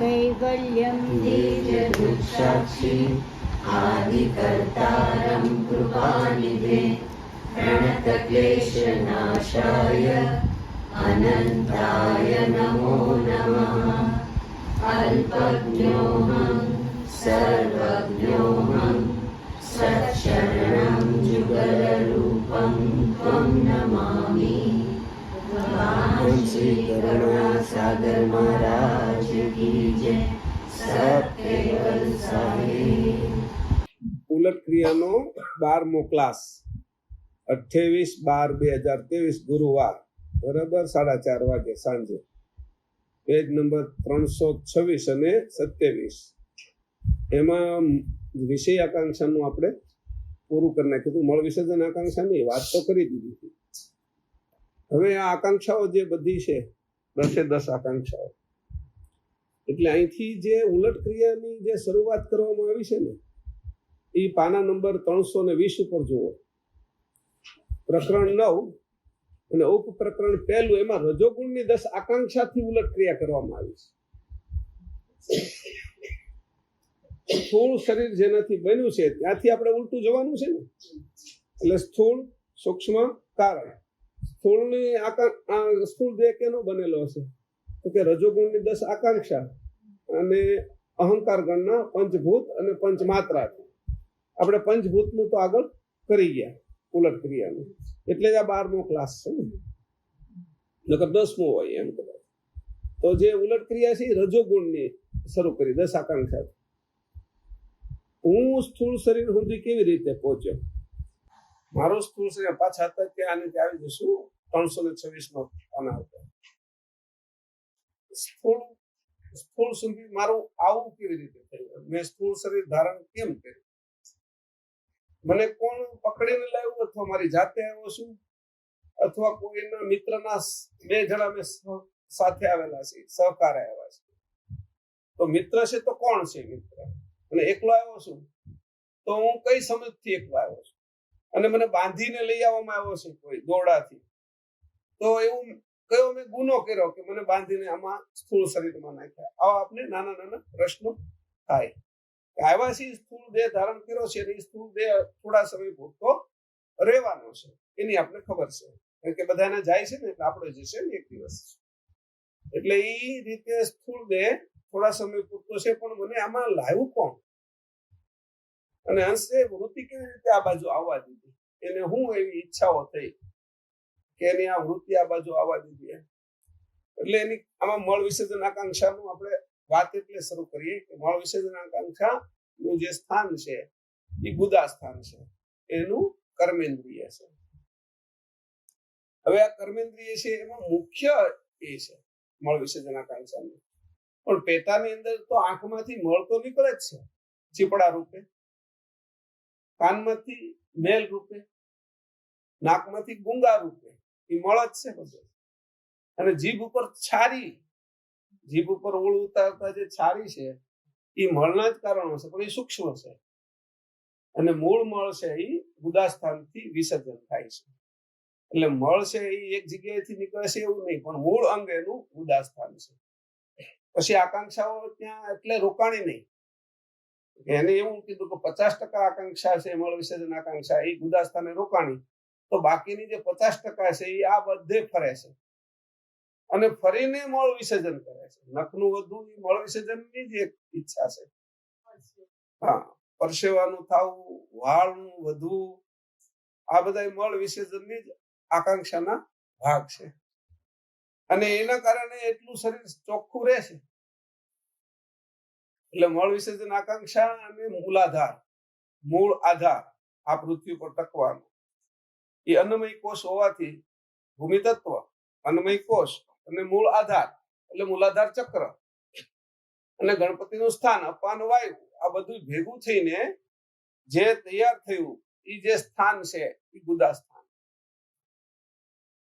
कैवल्यं बीजदुःसाक्षी आदिकर्तारं कृपानिधे प्रणतक्लेशनाशाय अनन्ताय नमो नमः। अल्पज्ञोऽहं सर्वज्ञोऽहं सत्शरणं जुगलरूपं त्वं नमामि। श्री करुणासागर महाराज की जय। सत्केवल साहेब। ઉલટ ક્રિયાનો 12મો ક્લાસ 28/12/2023 ગુરુવાર બરાબર 4:30 વાગે સાંજે પેજ નંબર 326 અને 27 એમાં વિષય આકાંક્ષાનું આપણે પૂરું કરી નાખ્યું હતું. મળ વિસર્જન આકાંક્ષાની વાત તો કરી દીધી હતી. હવે આ આકાંક્ષાઓ જે બધી છે 10 આકાંક્ષાઓ, એટલે અહીંથી જે ઉલટ ક્રિયાની જે શરૂઆત કરવામાં આવી છે ને એ પાના નંબર 320 ઉપર જુઓ. પ્રકરણ 9 અને ઉપપ્રકરણ 1 એમાં રજોગુણની 10 આકાંક્ષાથી ઉલટ ક્રિયા કરવામાં આવી છે. સ્થૂળ શરીર જેનાથી બન્યું છે ત્યાંથી આપણે ઉલટું જવાનું છે ને, એટલે સ્થૂળ સૂક્ષ્મ કારણ. સ્થૂળ દેહ કેનો બનેલો હશે તો કે રજોગુણની 10 આકાંક્ષા અને અહંકાર ગણના પંચભૂત અને પંચમાત્રાથી. આપણે પંચભૂતનું તો આગળ કરી ગયા ઉલટ ક્રિયાનું, એટલે જ આ 12મો ક્લાસ છે ને, નકર 10મો હોય એમ કદાચ. તો જે ઉલટ ક્રિયા છે એ રજોગુણની શરૂ કરી 10 આકાંક્ષા. હું સ્થૂળ શરીર સુધી કેવી રીતે પહોંચ્યો? મારો સ્થૂળ શરીર પાછા હતા કે આને આવી જશું 326 પાના હતા. સ્થૂળ સુધી મારું આવું કેવી રીતે થયું? મેં સ્થૂળ શરીર ધારણ કેમ કર્યું? મને કોણ પકડીને લાવ્યું, અથવા મારી જાતે આવ્યો છું, અથવા કોઈના મિત્રના 2 જણા મેં સાથે આવેલા છે, સહકારે આવ્યા છે. તો મિત્ર છે તો કોણ છે મિત્ર? અને એકલો આવ્યો છું તો હું કઈ સમજથી એકલો આવ્યો છું? અને મને બાંધીને લઈ આવવામાં આવ્યો છે કોઈ દોરડાથી, તો એવું કયો મેં ગુનો કર્યો કે મને બાંધીને આમાં સ્થૂળ શરીરમાં નાખ્યા? આવા આપણે નાના નાના પ્રશ્નો થાય. આવ્યા છે સ્થૂળ દેહ ધારણ કર્યો છે, અને સ્થૂળ દેહ થોડા સમય પૂરતો રહેવાનો છે, એની આપણે ખબર છે, કારણ કે બધાને જાય છે ને એટલે આપણે જશે ને એક દિવસ. એટલે એ રીતે સ્થૂળ દેહ થોડા સમય પૂરતો છે, પણ મને આમાં લાવ્યું કોણ? અને અંશે વૃત્તિ કેવી રીતે આ બાજુ આવવા દીધી? એને હું એવી ઈચ્છાઓ થઈ કે એની આ વૃત્તિ આ બાજુ આવવા દીધી? એટલે એની આમાં મળ વિસર્જન આકાંક્ષાનું આપણે વાત એટલે શરૂ કરીએ કે મળ વિસર્જન આકાંક્ષા નું જે સ્થાન છે એ ગુદા સ્થાન છે, એનું કર્મેન્દ્રિય છે. હવે આ કર્મેન્દ્રિય છે એમાં મુખ્ય એ છે મળ વિસર્જન આકાંક્ષાનું. પણ પેટાની અંદર તો આંખમાંથી મળ તો નીકળે જ છે, ચીપડા રૂપે, કાનમાંથી મેલ રૂપે, નાકમાંથી ગુંગા રૂપે, એ મળ જ છે બધું. અને જીભ ઉપર છારી, જીભ ઉપર ઓળ ઉતારતા જે છારી છે એ મળના જ કારણો છે, પણ એ સૂક્ષ્મ છે. અને મૂળ મળ છે એ ગુદાસ્થાનથી વિસર્જન થાય છે. એટલે મળ છે એ એક જગ્યાએથી નીકળે છે એવું નહીં, પણ મૂળ અંગ એનું ગુદાસ્થાન છે. પછી આકાંક્ષાઓ ત્યાં એટલે રોકાણી નહીં. એને એવું કીધું કે 50% આકાંક્ષા છે મળ વિસર્જન આકાંક્ષા એ ગુદાસ્થાને રોકાણી, તો બાકીની જે 50% છે એ આ બધે ફરે છે અને ફરીને મળ વિસર્જન કરે છે. નખનું વધુ એ મળ વિસર્જનની જ એક ઈચ્છા છે. હા, પરસેવાનું થવું, વાળનું વધવું, આ બધા મળ વિસર્જનની જ આકાંક્ષાના ભાગ છે. અને એના કારણે એટલું શરીર ચોખ્ખું રહે છે. એટલે મળ વિસર્જન આકાંક્ષા અને મૂલાધાર, મૂળ આધાર આ પૃથ્વી પર ટકવાનો એ અન્નમય કોષ હોવાથી ભૂમિ તત્વ, અન્નમય કોષ અને મૂળ આધાર એટલે મૂલાધાર ચક્ર અને ગણપતિનું સ્થાન અપાન વાયુ, આ બધું ભેગું થઈને જે તૈયાર થયું એ જે સ્થાન છે એ ગુદા સ્થાન.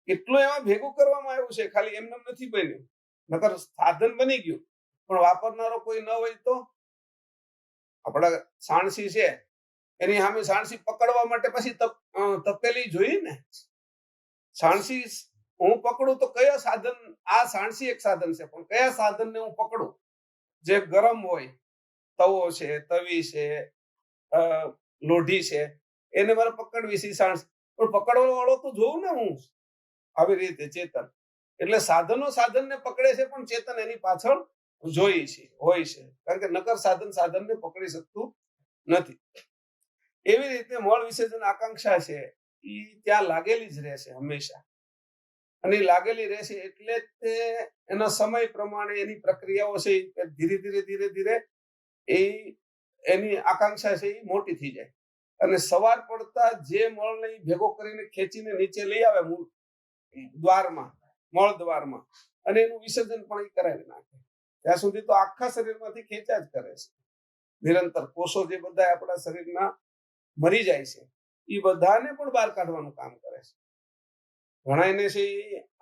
એટલું એમાં ભેગું કરવામાં આવ્યું છે, ખાલી એમને નથી બન્યું. નકર સાધન બની ગયું, પણ વાપરનારો કોઈ ન હોય તો આપણા સાણસી છે એની સામે સાણસી પકડવા માટે પછી તપેલી જોઈએ ને. સાણસી હું પકડું તો કયા સાધન, આ સાણસી એક સાધન છે, પણ કયા સાધનને હું પકડું જે ગરમ હોય, તવો છે, તવી છે, લોઢી છે, એને મારે પકડવી સીસાણ, પણ પકડવા વાળો તો જોઉં ને હું. આવી રીતે ચેતન એટલે સાધનને પકડે છે, પણ ચેતન એની પાછળ હોય છે, કારણ કે નકર સાધનને પકડી શકતું નથી. એવી રીતે મળ વિસર્જન આકાંક્ષા છે એ ત્યાં લાગેલી જ રહેશે હંમેશા, અને લાગેલી રહેશે એટલે તે એના સમય પ્રમાણે એની પ્રક્રિયાઓ છે ધીરે ધીરે એ એની આકાંક્ષા છે એ મોટી થઈ જાય, અને સવાર પડતા જે મળને ભેગો કરીને ખેંચીને નીચે લઈ આવે મૂળ દ્વારમાં, મળ દ્વારમાં, અને એનું વિસર્જન પણ એ કરાવી નાખે. ત્યાં સુધી તો આખા શરીરમાંથી ખેંચ્યા જ કરે છે નિરંતર. કોષો જે બધા આપણા શરીરના મરી જાય છે એ બધાને પણ બહાર કાઢવાનું કામ કરે છે. ઘણાને છે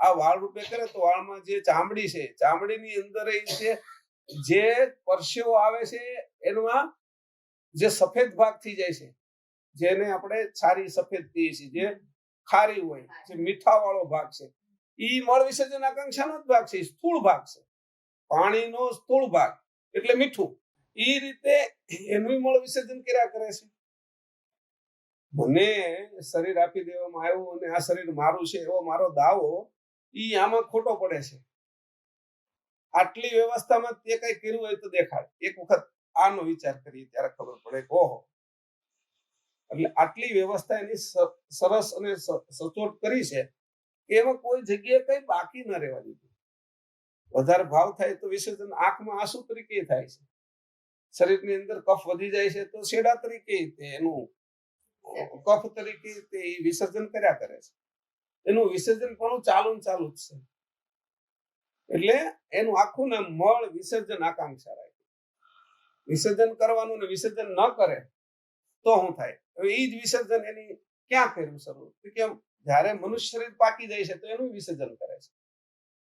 આ વાળ રૂપે કરે તો વાળમાં જે ચામડી છે, ચામડીની અંદર છે જે પરસેવો આવે છે એમાં જે સફેદ ભાગ થઈ જાય છે, જેને આપણે છારી સફેદ કહીએ છીએ, જે ખારી હોય, જે મીઠા વાળો ભાગ છે, એ મળ વિસર્જન આકાંક્ષાનો જ ભાગ છે, સ્થૂળ ભાગ છે, પાણીનો સ્થૂળ ભાગ એટલે મીઠું. એ રીતે એનું મળ વિસર્જન કર્યા કરે છે. મને શરીર આપી દેવામાં આવ્યું અને આ શરીર મારું છે એવો મારો દાવો ઈ આમાં ખોટો પડે છે. આટલી વ્યવસ્થામાં તે કઈ કર્યું હોય તો દેખાડ. એક વખત આનો વિચાર કરીએ ત્યારે ખબર પડે કે ઓહો, એટલે આટલી વ્યવસ્થા એની સરસ અને સચોટ કરી છે કે એમાં કોઈ જગ્યાએ કઈ બાકી ન રહેવા દીધું. વધારે ભાવ થાય તો વિસર્જન આંખમાં આંસુ તરીકે થાય છે, શરીરની અંદર કફ વધી જાય છે તો શેડા તરીકે એનું કફ તરીકે તે વિસર્જન કર્યા કરે છે. એનું વિસર્જન પણ ચાલુ જ છે. એટલે એનું આખું નામ મળ વિસર્જન આકાંક્ષા રાખે. વિસર્જન કરવાનું ને વિસર્જન ન કરે તો શું થાય? હવે એ જ વિસર્જન એની ક્યાં કર્યું શરૂ? કેમ જયારે મનુષ્ય શરીર પાકી જાય છે તો એનું વિસર્જન કરે છે,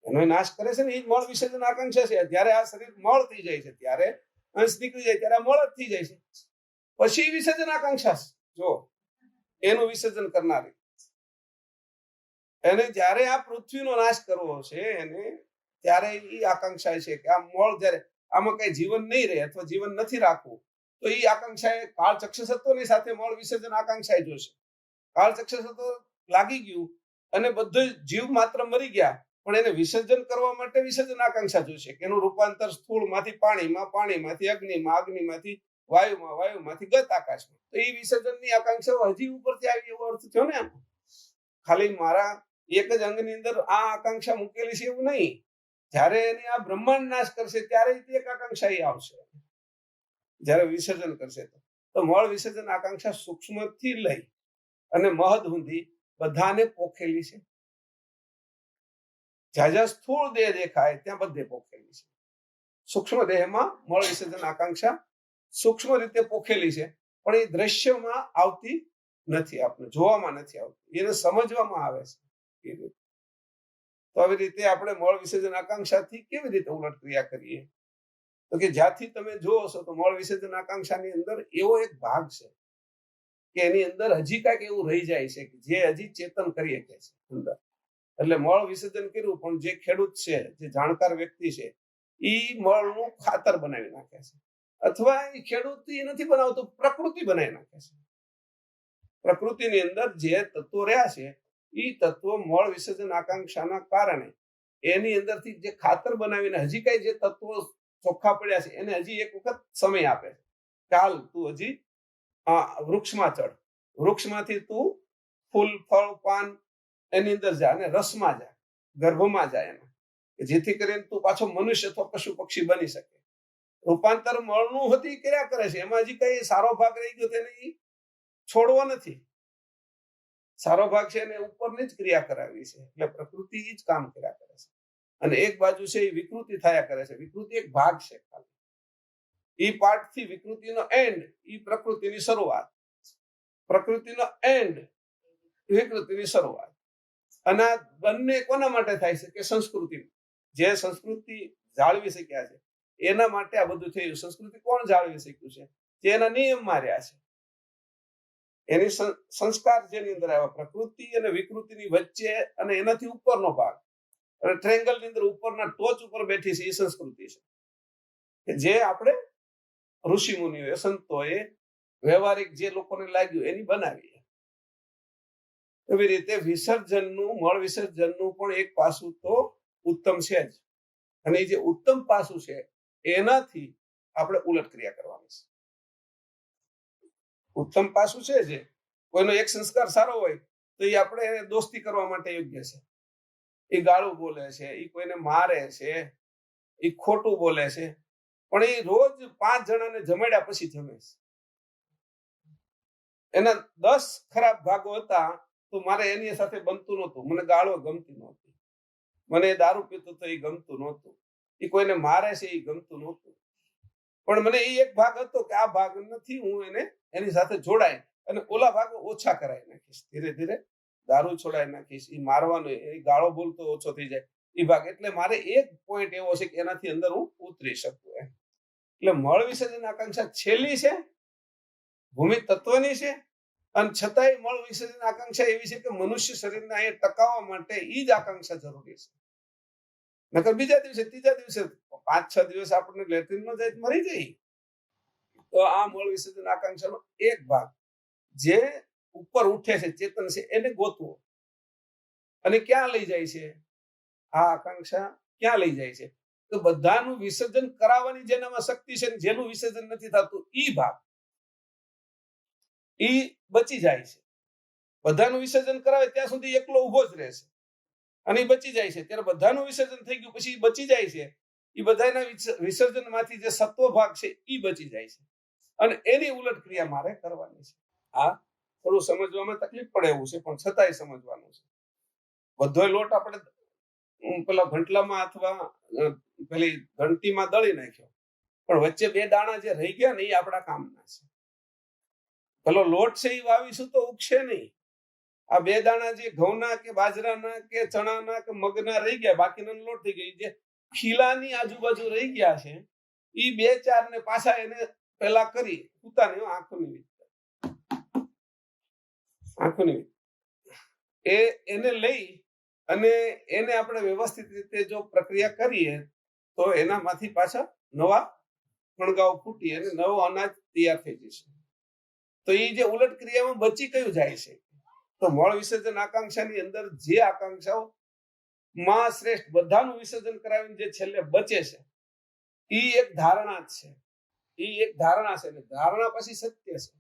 એનો નાશ કરે છે ને, એ જ મળ વિસર્જન આકાંક્ષા છે. જયારે આ શરીર મળ થઈ જાય છે ત્યારે અંશ નીકળી જાય ત્યારે મળ જ થઈ જાય છે, પછી વિસર્જન આકાંક્ષા જો એનું વિસર્જન કરનારી. એને જયારે આ પૃથ્વીનો નાશ કરવો છે એને ત્યારે એ આકાંક્ષા છે કે આ મળ જયારે આમાં કઈ જીવન નહીં રહે અથવા જીવન નથી રાખવું તો એ આકાંક્ષાએ કાળ ચક્ષસત્વની સાથે મળ વિસર્જન આકાંક્ષાએ જોશે. કાળ ચક્ષસત્વ લાગી ગયું અને બધું જીવ માત્ર મરી ગયા, પણ એને વિસર્જન કરવા માટે વિસર્જન આકાંક્ષા જોશે કે એનું રૂપાંતર સ્થૂળમાંથી પાણીમાં, પાણીમાંથી અગ્નિમાં, અગ્નિમાંથી વાયુમાં, વાયુમાંથી ગત આકાશમાં. તો એ વિસર્જનની આકાંક્ષાઓ હજી ઉપરથી આવી એવો અર્થ થયો ને. ખાલી મારા એક જ અંગની અંદર આ આકાંક્ષા મૂકેલી છે એવું નહીં. જયારે એની આ બ્રહ્માંડ નાશ કરશે ત્યારે એક આકાંક્ષા એ આવશે. જયારે વિસર્જન કરશે તો મળ વિસર્જન આકાંક્ષા સૂક્ષ્મથી લઈ અને મહદ સુધી બધાને પોખેલી છે. જ્યાં જ્યાં સ્થૂળ દેહ દેખાય ત્યાં બધે પોખેલી છે. સૂક્ષ્મ દેહમાં મળ વિસર્જન આકાંક્ષા સૂક્ષ્મ રીતે પોખેલી છે, પણ એ દ્રશ્યમાં આવતી નથી, આપણે જોવામાં નથી આવતી, એને સમજવામાં આવે છે. તો આવી રીતે આપણે મળ વિસર્જન આકાંક્ષાથી કેવી રીતે ઉલટ ક્રિયા કરીએ? તો કે જ્યાંથી તમે જોવો છો તો મળ વિસર્જન આકાંક્ષાની અંદર એવો એક ભાગ છે કે એની અંદર હજી કાંઈક એવું રહી જાય છે કે જે હજી ચેતન કરી શકે છે અંદર. એટલે મળ વિસર્જન કર્યું, પણ જે ખેડૂત છે, જે જાણકાર વ્યક્તિ છે, એ મળનું ખાતર બનાવી નાખે છે, અથવા એ ખેડૂત એ નથી બનાવતો, પ્રકૃતિ બનાવી નાખે છે. પ્રકૃતિની અંદર જે તત્વો રહ્યા છે એ તત્વો મળ વિસર્જન આકાંક્ષાના કારણે એની અંદરથી જે ખાતર બનાવીને હજી કઈ જે તત્વો ચોખ્ખા પડ્યા છે એને હજી એક વખત સમય આપે છે. ચાલ તું હજી વૃક્ષમાં ચડ, વૃક્ષમાંથી તું ફૂલ, ફળ, પાન એની અંદર જા અને રસમાં જા, ગર્ભમાં જાય એના, જેથી કરીને તું પાછો મનુષ્ય અથવા પશુ પક્ષી બની શકે. રૂપાંતર મળનું હતી કર્યા કરે છે. એમાં હજી કઈ સારો ભાગ રહી ગયો તેને છોડવો નથી. સારો ભાગ છે એને ઉપરની જ ક્રિયા કરાવી છે. એટલે પ્રકૃતિ જ કામ કર્યા કરે છે. અને એક બાજુ છે એ વિકૃતિ થયા કરે છે. વિકૃતિ એક ભાગ છે ખાલી. એ પાર્ટથી વિકૃતિનો એન્ડ એ પ્રકૃતિની શરૂઆત, પ્રકૃતિનો એન્ડ વિકૃતિની શરૂઆત. અને આ બંને કોના માટે થાય છે? કે સંસ્કૃતિ. જે સંસ્કૃતિ જાળવી શક્યા છે એના માટે આ બધું થયું. સંસ્કૃતિ કોણ જાળવી શક્યું છે? જે એના નિયમમાં રહ્યા છે. એની સંસ્કાર જેની અંદર આવ્યા, પ્રકૃતિ અને વિકૃતિની વચ્ચે અને એનાથી ઉપરનો ભાગ, અને ટ્રેંગલની અંદર ઉપરના ટોચ ઉપર બેઠી છે એ સંસ્કૃતિ છે. કે જે આપણે ઋષિ મુનિઓએ સંતોએ વ્યવહારિક જે લોકોને લાગ્યું એની બનાવી. એવી રીતે વિસર્જનનું મળ વિસર્જનનું પણ એક પાસું તો ઉત્તમ છે જ, અને એ જે ઉત્તમ પાસું છે એનાથી આપણે ઉલટ ક્રિયા કરવાની છે. ઉત્તમ પાસું છે જે કોઈનો એક સંસ્કાર સારો હોય તો એ આપણે દોસ્તી કરવા માટે યોગ્ય છે. એ ગાળું બોલે છે, એ કોઈને મારે છે, એ ખોટું બોલે છે, પણ એ રોજ 5 જણાને જમાડ્યા પછી જમે છે. એના 10 ખરાબ ભાગો હતા તો મારે એની સાથે બનતું નહોતું. મને ગાળો ગમતી નહોતી, મને દારૂ પીતો તો એ ગમતું નહોતું, એ કોઈને મારે છે એ ગમતું નહોતું, પણ મને એ એક ભાગ હતો કે આ ભાગ નથી, હું એની સાથે જોડાય અને ઓલા ભાગ ઓછા કરાવી નાખીશ. ધીરે ધીરે દારૂ છોડાવી નાખીશ, એ મારવાનો એ ગાળો બોલતો ઓછો થઈ જાય એ ભાગ. એટલે મારે એક પોઈન્ટ એવો છે કે એનાથી અંદર હું ઉતરી શકું એમ. એટલે મળ વિસર્જન આકાંક્ષા છેલ્લી છે, ભૂમિ તત્વની છે, અને છતાંય મળ વિસર્જન આકાંક્ષા એવી છે કે મનુષ્ય શરીરને અહીંયા ટકાવવા માટે એ જ આકાંક્ષા જરૂરી છે. નકર બીજા દિવસે ત્રીજા દિવસે 5-6 દિવસ આપણને લેટ્રિનમાં જાય મરી જાય. તો આ મળ વિસર્જન આકાંક્ષાનો એક ભાગ જે ઉપર ઉઠે છે, ચેતન છે, એને ગોતવો. અને ક્યાં લઈ જાય છે આ આકાંક્ષા? ક્યાં લઈ જાય છે તો બધાનું વિસર્જન કરાવવાની જેનામાં શક્તિ છે, જેનું વિસર્જન નથી થતું ઈ ભાગ ઈ બચી જાય છે. બધાનું વિસર્જન કરાવે ત્યાં સુધી એકલો ઉભો જ રહેશે અને એ બચી જાય છે. ત્યારે બધાનું વિસર્જન થઈ ગયું પછી બચી જાય છે. એ બધાના વિસર્જન માંથી જે સત્વ ભાગ છે એ બચી જાય છે, અને એની ઉલટ ક્રિયા મારે કરવાની છે. આ થોડું સમજવામાં તકલીફ પડે એવું છે, પણ છતાંય સમજવાનું છે. બધો લોટ આપણે પેલા ઘંટલામાં અથવા પેલી ઘંટીમાં દળી નાખ્યો, પણ વચ્ચે 2 દાણા જે રહી ગયા ને એ આપણા કામના છે. પેલો લોટ છે એ વાવીશું તો ઉગશે નહીં. આ 2 દાણા જે ઘઉંના કે બાજરાના કે ચણાના કે મગના રહી ગયા, બાકીના લોટ થઈ ગઈ, જે ખીલાની આજુબાજુ રહી ગયા છે એ 2-4 ને પાછા એને પેલા કરી ઉતાની આંખોની એને લઈ અને એને આપણે વ્યવસ્થિત રીતે જો પ્રક્રિયા કરીએ તો એનામાંથી પાછા નવા ફણગાઓ ફૂટી અને નવો અનાજ તૈયાર થઈ જશે. તો એ જે ઉલટ ક્રિયામાં બચી કયું જાય છે તો મળ વિસર્જન આકાંક્ષાની અંદર જે આકાંક્ષાઓ માં શ્રેષ્ઠ બધાનું વિસર્જન કરાવીને જે છેલ્લે બચે છે એ એક ધારણા જ છે. એ એક ધારણા છે, ધારણા પછી સત્ય છે.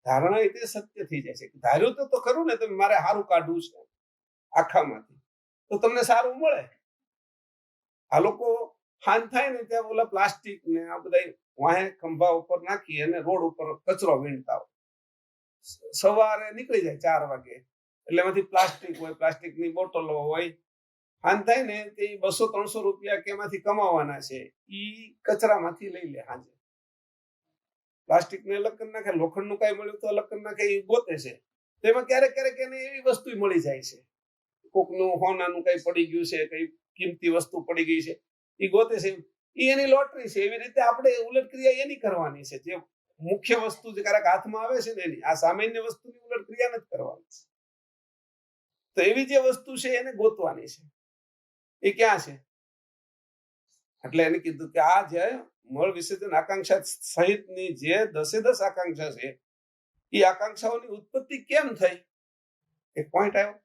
ધારણા એટલે સત્ય થઈ જાય છે. ધાર્યું તો ખરું ને તમે મારે સારું કાઢવું છે આખામાંથી, તો તમને સારું મળે. આ લોકો હાન થાય ને ત્યાં ઓલા પ્લાસ્ટિક ને આ બધા વાહે ખંભા ઉપર નાખી અને રોડ ઉપર કચરો વીણતા હોય. સવારે નીકળી જાય 4 વાગે, એટલે એમાંથી પ્લાસ્ટિક હોય, પ્લાસ્ટિકની બોટલો હોય. હાન થાય ને તે 200-300 રૂપિયા કેમાંથી કમાવાના છે ઈ કચરામાંથી લઈ લે. હાજે પ્લાસ્ટિક ને અલગ કરી નાખે, લોખંડ નું કઈ મળ્યું તો અલગ કરી નાખે, એ ગોતે છે. તેમાં ક્યારેક એને એવી વસ્તુ મળી જાય છે, કોકનું હોનાનું કઈ પડી ગયું છે, કઈ કિંમતી વસ્તુ પડી ગઈ છે, એ ગોતે છે. એ એની લોટરી છે. એવી રીતે આપણે ઉલટ ક્રિયા એની કરવાની છે. જે મુખ્ય વસ્તુ જે ક્યારેક હાથમાં આવે છે ને એની, આ સામાન્ય વસ્તુની ઉલટ ક્રિયા નથી કરવાની. તો એવી જે વસ્તુ છે એને ગોતવાની છે. એ ક્યાં છે? એટલે એને કીધું કે આ જે મળ વિસર્જન આકાંક્ષા સહિતની જે 10-10 આકાંક્ષા છે એ આકાંક્ષાઓની ઉત્પત્તિ કેમ થઈ? એક પોઈન્ટ આવ્યો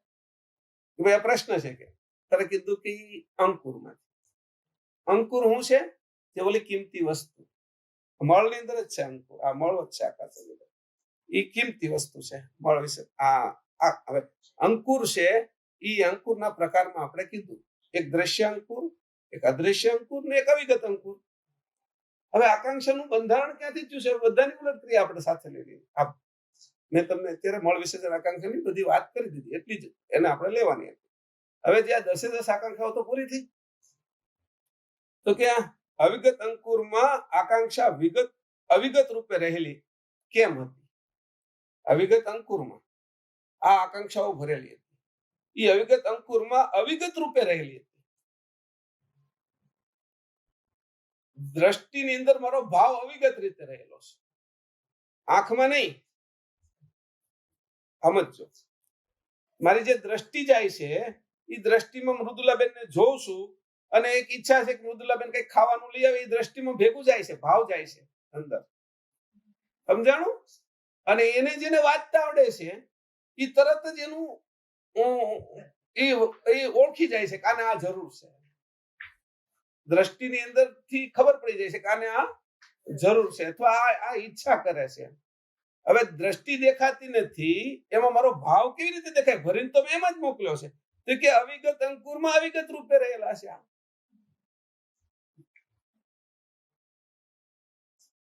કે ભાઈ આ પ્રશ્ન છે કે તારે કીધું કે અંકુરમાંથી. અંકુર શું છે? જે ઓલી કિંમતી વસ્તુ મળની અંદર જ છે. અંકુર આ મળ જ છે આકાશ, એ કિંમતી વસ્તુ છે. મળ વિશે હવે અંકુર છે. એ અંકુરના પ્રકારમાં આપણે કીધું એક દ્રશ્ય અંકુર, એક અદ્રશ્ય અંકુર ને એક અવિગત અંકુર. હવે આકાંક્ષાનું બંધારણ ક્યાંથી થયું છે? બધાની ઉલટ ક્રિયા આપણે સાથે લઈ લઈએ. મેં તમને અત્યારે મળ વિસર્જન આકાંક્ષાની બધી વાત કરી દીધી, એટલી જ એને આપણે લેવાની હતી. હવે જે આ 10-10 આકાંક્ષાઓ તો પૂરી થઈ. તો કે અવિગત અંકુરમાં આકાંક્ષા અવિગત રૂપે રહેલી કેમ હતી? અવિગત અંકુરમાં આ આકાંક્ષાઓ ભરેલી હતી. એ અવિગત અંકુરમાં અવિગત રૂપે રહેલી હતી. દ્રષ્ટિની અંદર મારો ભાવ અવિગત રીતે રહેલો છે, આંખમાં નહીં. સમજો, મારી જે દ્રષ્ટિ જાય છે એ દ્રષ્ટિમાં મૃદુલાબેન ને જોઉં છું અને એક ઈચ્છા છે કે મૃદુલાબેન કઈ ખાવાનું લઈ આવે, એ દ્રષ્ટિમાં ભેગું જાય છે, ભાવ જાય છે અંદર, સમજાણું? અને એને જેને વાંચતા આવડે છે એ તરત જ એનું એ ઓળખી જાય છે કે આને આ જરૂર છે, દ્રષ્ટિની અંદર થી ખબર પડી જાય છે કે આને આ જરૂર છે અથવા આ ઈચ્છા કરે છે. હવે દ્રષ્ટિ દેખાતી નથી, એમાં મારો ભાવ કેવી રીતે દેખાય? ભરીને તો એમ જ મોકલ્યો છે તો કે અવિગત અંકુરમાં અવિગત રૂપે રહેલા છે.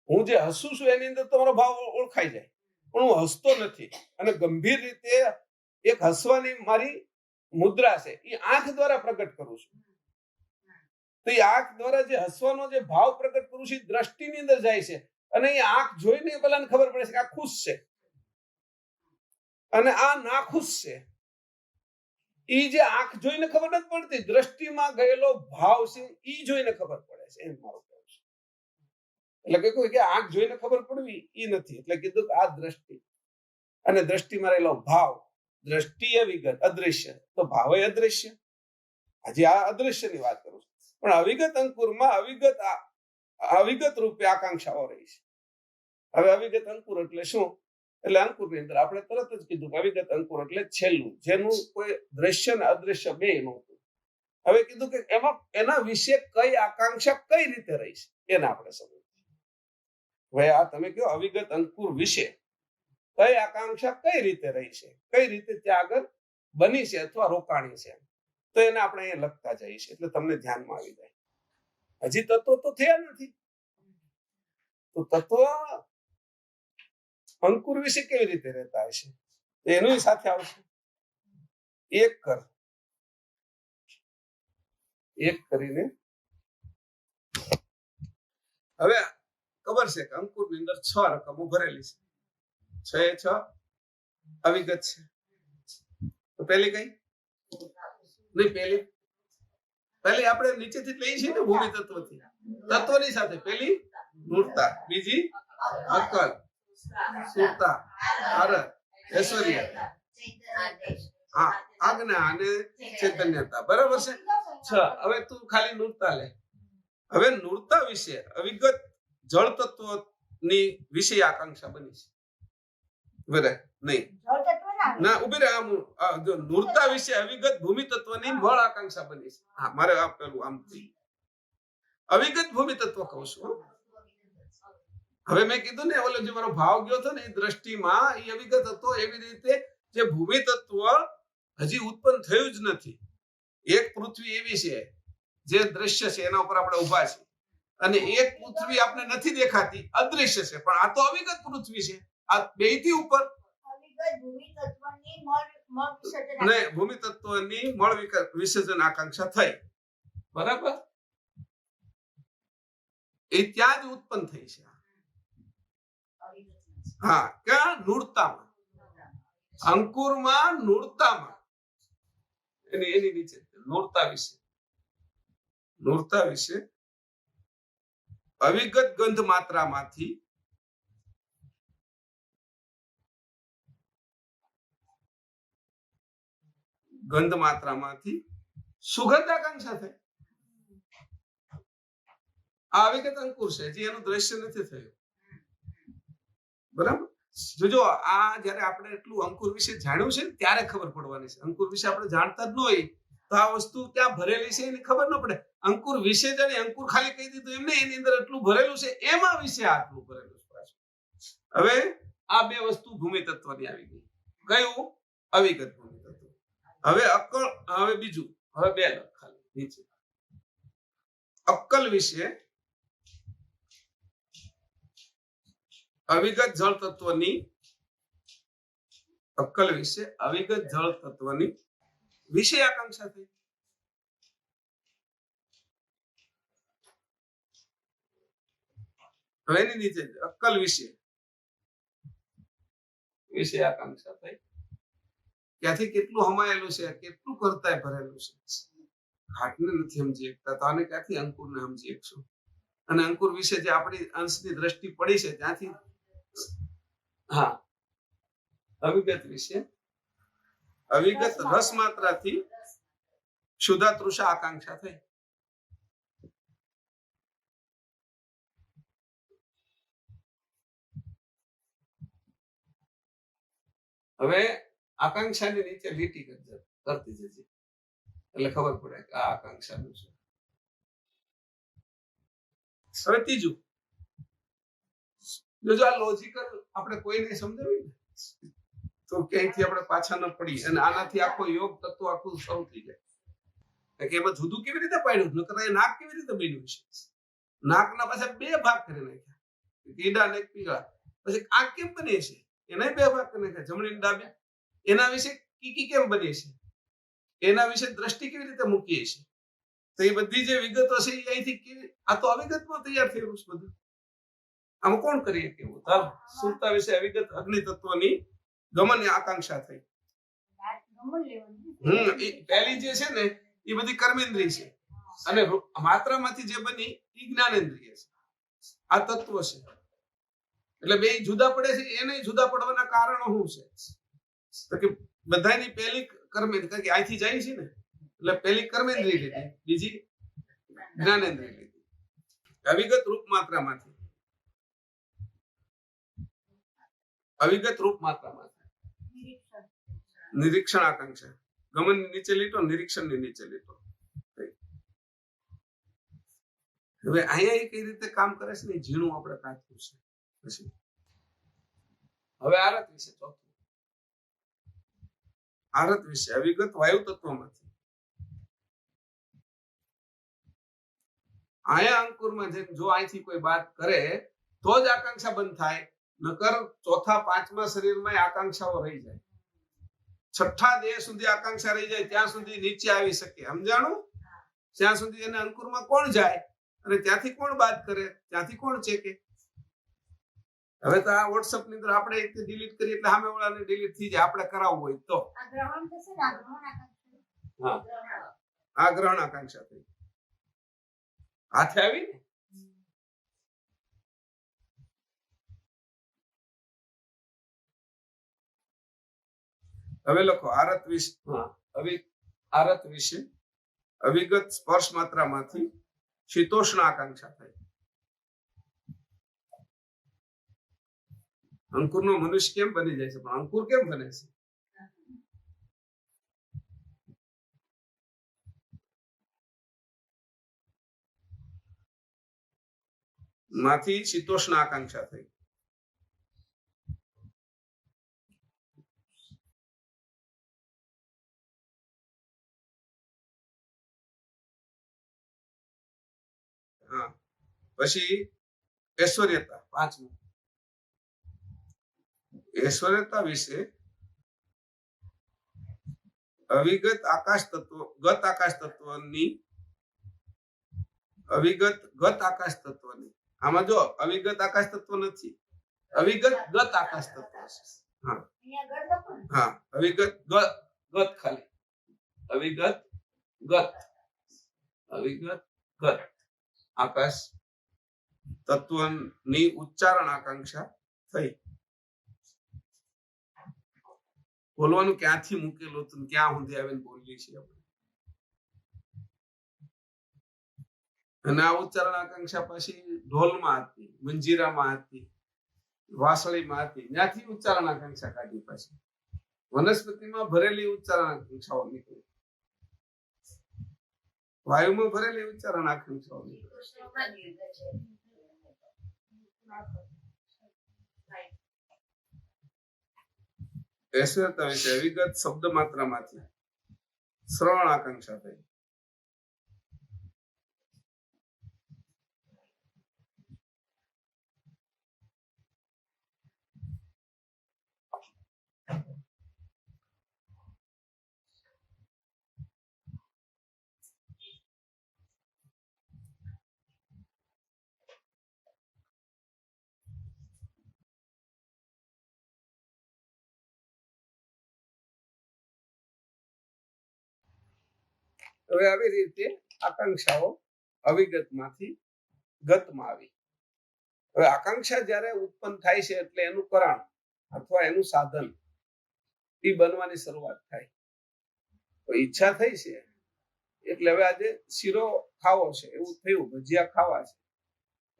હું જે હસું છું એની અંદર તમારો ભાવ ઓળખાઈ જાય, પણ હું હસતો નથી. અને ગંભીર રીતે એક હસવાની મારી મુદ્રા છે, એ આંખ દ્વારા પ્રગટ કરું છું. તો એ આંખ દ્વારા જે હસવાનો જે ભાવ પ્રગટ કરું છું, દ્રષ્ટિની અંદર જાય છે. અને એ આંખ જોઈને પેલાને ખબર પડે છે કે આ ખુશ છે અને આ નાખુશ છે. એ જે આંખ જોઈને ખબર નથી પડતી, દ્રષ્ટિમાં ગયેલો ભાવ છે એ જોઈને ખબર પડે છે, એમ મારું કહેવું છે. એટલે કહ્યું કે આંખ જોઈને ખબર પડવી એ નથી, એટલે કીધું કે આ દ્રષ્ટિ અને દ્રષ્ટિમાં રહેલો ભાવ. દ્રષ્ટિ અવિગત અદૃશ્ય, તો ભાવ એ અદૃશ્ય. હજી આ અદૃશ્યની વાત કરું છું, પણ અવિગત અંકુરમાં અવિગત રૂપે આકાંક્ષાઓ રહી છે. હવે અવિગત અંકુર એટલે શું? એટલે અંકુરની અંદર આપણે તરત જ કીધું કે અવિગત અંકુર એટલે છેલ્લું, જેનું કોઈ દ્રશ્ય ને અદ્રશ્ય બે નહોતું. હવે કીધું કે એમાં એના વિશે કઈ આકાંક્ષા કઈ રીતે રહી છે એને આપણે સમજીએ. હવે આ તમે કહો અવિગત અંકુર વિશે કઈ આકાંક્ષા કઈ રીતે રહી છે, કઈ રીતે ત્યાં આગળ બની છે અથવા રોકાણી છે, તો એને આપણે અહીંયા લખતા જઈએ છીએ એટલે તમને ધ્યાનમાં આવી જાય. હજી તત્વો તો થયા નથી, તો તત્વ અંકુર વિશે કેવી રીતે રહેતા હશે એનું સાથે આવશે. એક કરીને હવે ખબર છે કે અંકુર ની અંદર 6 રકમો ભરેલી છે, 6 અવિગત છે. તો પહેલી કઈ નહીં, પહેલી આપણે નીચેથી લઈએ છીએ ને, ભૂમિ તત્વથી. તત્વની સાથે પહેલી મૂર્તા, બીજી અક્કલ, સુરતા, અરહ, ઐશ્વર્ય, આજ્ઞા અને ચૈતન્યતા. બરાબર છે? 6. હવે તું ખાલી નૂરતા લે. હવે નૂરતા વિશે અવિગત જળ તત્વની વિષય આકાંક્ષા બની છે. બરાબર નહીં ના, ઉભી રહે. જો નૂરતા વિશે અવિગત ભૂમિ તત્વની મળ આકાંક્ષા બની છે. હા, મારે આ પેલું આમ અવિગત ભૂમિ તત્વ કહું છું. હવે મેં કીધું ને, ઓલો જે મારો ભાવ ગયો હતો ને એ દ્રષ્ટિમાં એ અવિગત હતો. એવી રીતે જે ભૂમિ તત્વ હજી ઉત્પન્ન થયું જ નથી. એક પૃથ્વી એવી છે જે દ્રશ્ય છે, એના ઉપર આપણે ઉભા છે, અને એક પૃથ્વી આપણે નથી દેખાતી, અદૃશ્ય છે, પણ આ તો અવિગત પૃથ્વી છે. આ બેથી ઉપર ભૂમિ તત્વની મળ વિસર્જન આકાંક્ષા થઈ. બરાબર? એ ત્યાં જ ઉત્પન્ન થઈ છે. હા, ક્યાં? નૂરતામાં, અંકુરમાં, નૂરતામાં. એની નીચે નૂરતા વિશે અવિગત ગંધ માત્રામાંથી સુગંધ આકાંક્ષા થઈ. આ અવિગત અંકુર છે, જે એનું દ્રશ્ય નથી થયું. બરાબર? જો આ જયારે આપણે એટલું અંકુર વિશે જાણ્યું છે ત્યારે ખબર પડવાની છે. અંકુર વિશે આપણે જાણતા જ ન હોય તો આ વસ્તુ ક્યાં ભરેલી છે એની ખબર ન પડે. અંકુર વિશે જાણે અંકુર ખાલી કહી દીધું એમને, એની અંદર એટલું ભરેલું છે, એમાં વિશે આટલું ભરેલું છે. હવે આ બે વસ્તુ ભૂમિ તત્વની આવી ગઈ. કયું? અવિગત ભૂમિ તત્વ. હવે અક્કલ, હવે બીજું, હવે બે લખ ખાલી નીચે. અક્કલ વિશે અવિગત જળ તત્વની, અક્કલ વિશે અવિગત જળ તત્વની વિષય આકાંક્ષા થઈ. હવે એની નીચે અક્કલ વિશે આકાંક્ષા થઈ. ત્યાંથી કેટલું હમાયેલું છે, કેટલું કરતા ભરેલું છે. ઘાટને નથી સમજી શકતા તો આને ક્યાંથી અંકુરને સમજી શકશું? અને અંકુર વિશે જે આપણી અંશની દ્રષ્ટિ પડી છે ત્યાંથી, હા, અવિગત વિશે અવિગત રસ માત્રાથી ક્ષુધા તૃષા આકાંક્ષા થઈ. હવે આકાંક્ષાની નીચે લીટી કરતી જજે એટલે ખબર પડે કે આ આકાંક્ષાનું છે. હવે ત્રીજું, જો આ લોજિકલ આપણે કોઈને સમજાવી ને તો ક્યાંયથી આપણે પાછા ન પડી અને આનાથી આખો યોગ તત્વ આખું શરૂ થઈ જાય કે એમાં જુદું કેવી રીતે પાડ્યું, નકર એ નાક કેવી રીતે બન્યું છે. નાકના પાછા બે ભાગ કરી નાખ્યા, કીડા ને પીળા. પછી આંખ કેમ બને છે એના બે ભાગ કરી નાખ્યા, જમણી ને ડાબી. એના વિશે કીકી કેમ બને છે, એના વિશે દ્રષ્ટિ કેવી રીતે મૂકીએ છીએ. તો એ બધી જે વિગતો છે એ અહીંથી આ તો અવિગતમાં તૈયાર થયેલું છે બધું. આમાં કોણ કરીએ કેવું ચાલ સુરતા વિશે અવિગત અગ્નિ તત્વની ગમન આકાંક્ષા થઈ. પહેલી જે છે ને એ બધી કર્મેન્દ્રિય છે અને માત્રામાંથી જે બની એ જ્ઞાનેન્દ્રિય છે. આ તત્વ છે એટલે બે જુદા પડે છે. એને જુદા પડવાના કારણો શું છે તો કે બધાની પહેલી કર્મેન્દ્રિય કે અહીંથી જાય છે ને એટલે પહેલી કર્મેન્દ્રિય લીધી, બીજી જ્ઞાનેન્દ્રિય લીધી. અવિગત રૂપ માત્રામાંથી નિરીક્ષણ આકાંક્ષા. ગમન નીચે લીટો, નિરીક્ષણ ની નીચે લીટો. હવે અહીંયા કઈ રીતે કામ કરે છે ને ઝીણું આપણે કાચું છે. પછી હવે આરત વિશે ચોથું, આરત વિશે અવિગત વાયુ તત્વમાંથી અહીંયા અંકુરમાં જેમ જો અહીંથી કોઈ વાત કરે તો જ આકાંક્ષા બંધ થાય, નકર ચોથા પાંચમા શરીરમાં આકાંક્ષાઓ રહી જાય. છઠ્ઠા દેહ સુધી આકાંક્ષા રહી જાય ત્યાં સુધી નીચે આવી શકે. સમજાણું? ત્યાં સુધી એને અંકુરમાં કોણ જાય અને ત્યાંથી કોણ બાદ કરે, ત્યાંથી કોણ ચેકે. હવે તો આ વોટ્સઅપ ની અંદર આપણે ડિલીટ કરીએ એટલે સામે વાળાને ડિલીટ થઈ જાય. આપણે કરાવવું હોય તો આ ગ્રહણ આકાંક્ષા થઈ હાથે આવી ને. હવે લખો આરત વિશે. આરત વિશે અવિગત સ્પર્શ માત્રામાંથી શીતોષ્ણ આકાંક્ષા થાય. અંકુરનો મનુષ્ય કેમ બની જાય છે, પણ અંકુર કેમ બને છે? માંથી શીતોષ્ણ આકાંક્ષા થઈ. પછી ઐશ્વર્યતા પાંચમું. ઐશ્વર્યતા વિશે અવિગત આકાશ તત્વ ગત આકાશ તત્વની ગત આકાશ તત્વની. આમાં જો અવિગત આકાશ તત્વ નથી, અવિગત ગત આકાશ તત્વ છે. હા અવિગત ગત ખાલી અવિગત ગત આકાશ તત્વની ઉચ્ચારણ આકાંક્ષા થઈ. બોલવાનું ક્યાંથી મૂકેલું હતું, ક્યાં સુધી આવીને બોલીએ છીએ આપણે. અને આ ઉચ્ચારણ આકાંક્ષા પછી ઢોલમાં હતી, મંજીરામાં હતી, વાસળીમાં હતી. ત્યાંથી ઉચ્ચારણ આકાંક્ષા કાઢી. પછી વનસ્પતિમાં ભરેલી ઉચ્ચારણ આકાંક્ષાઓ નીકળી, વાયુમાં ભરેલી ઉચ્ચારણ આકાંક્ષાઓ નીકળી. ઐશ્વર્યતા વિશે અવિગત શબ્દ માત્રામાંથી શ્રવણ આકાંક્ષા થઈ. હવે આવી રીતે આકાંક્ષાઓ અવિગતમાંથી ગતમાં આવી. હવે આકાંક્ષા જ્યારે ઉત્પન્ન થાય છે એટલે એનું કારણ અથવા એનું સાધન એ બનવાની શરૂઆત થાય. તો ઈચ્છા થઈ છે એટલે હવે આજે શીરો ખાવો છે એવું થયું, ભજીયા ખાવા છે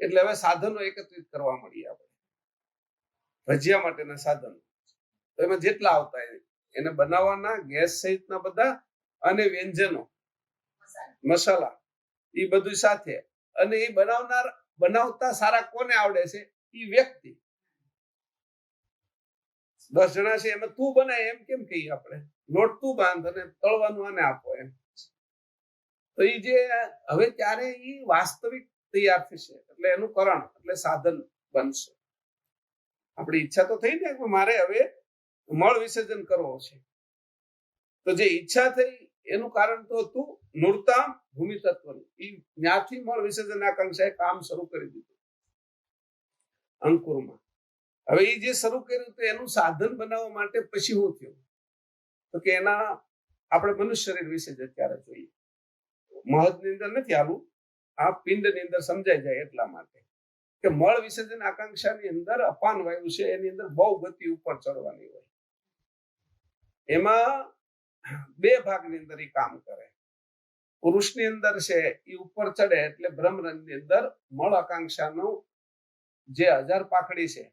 એટલે હવે સાધનો એકત્રિત કરવા મળીએ આપણે, ભજીયા માટેના સાધનો. તો એમાં જેટલા આવતા એને બનાવવાના ગેસ સહિતના બધા અને વ્યંજનો મસાલા એ બધું સાથે, અને એ બનાવતા સારા કોને આવડે છે? એ વ્યક્તિ. 10 જણા છે એમાં તું બનાય એમ કેમ કહીએ આપણે? લોટ તું બાંધ અને તળવાનું આને આપો એમ. તો એ જે હવે ત્યારે એ વાસ્તવિક તૈયાર થશે, એટલે એનું કરણ એટલે સાધન બનશે. આપણી ઈચ્છા તો થઈ ને કે મારે હવે મળ વિસર્જન કરવો છે, તો જે ઈચ્છા થઈ એનું કારણ તો હતું નૂરતા ભૂમિ તત્વનું. એ ત્યાંથી મળ વિસર્જન આકાંક્ષાએ કામ શરૂ કરી દીધું અંકુરમાં. હવે એ જે શરૂ કર્યું તો એનું સાધન બનાવવા માટે પછી શું થયું? તો કે એના આપણે મનુષ્ય શરીર વિશે જ અત્યારે જોઈએ. મહદની અંદર નથી આવું, આ પિંડની અંદર સમજાઈ જાય એટલા માટે કે મળ વિસર્જન આકાંક્ષાની અંદર અપાન વાયુ છે, એની અંદર બહુ ગતિ ઉપર ચડવાની હોય. એમાં 2 ભાગની અંદર એ કામ કરે. પુરુષની અંદર છે એ ઉપર ચડે એટલે બ્રહ્મરંધની અંદર મળ આકાંક્ષાનો જે 1000 પાખડી છે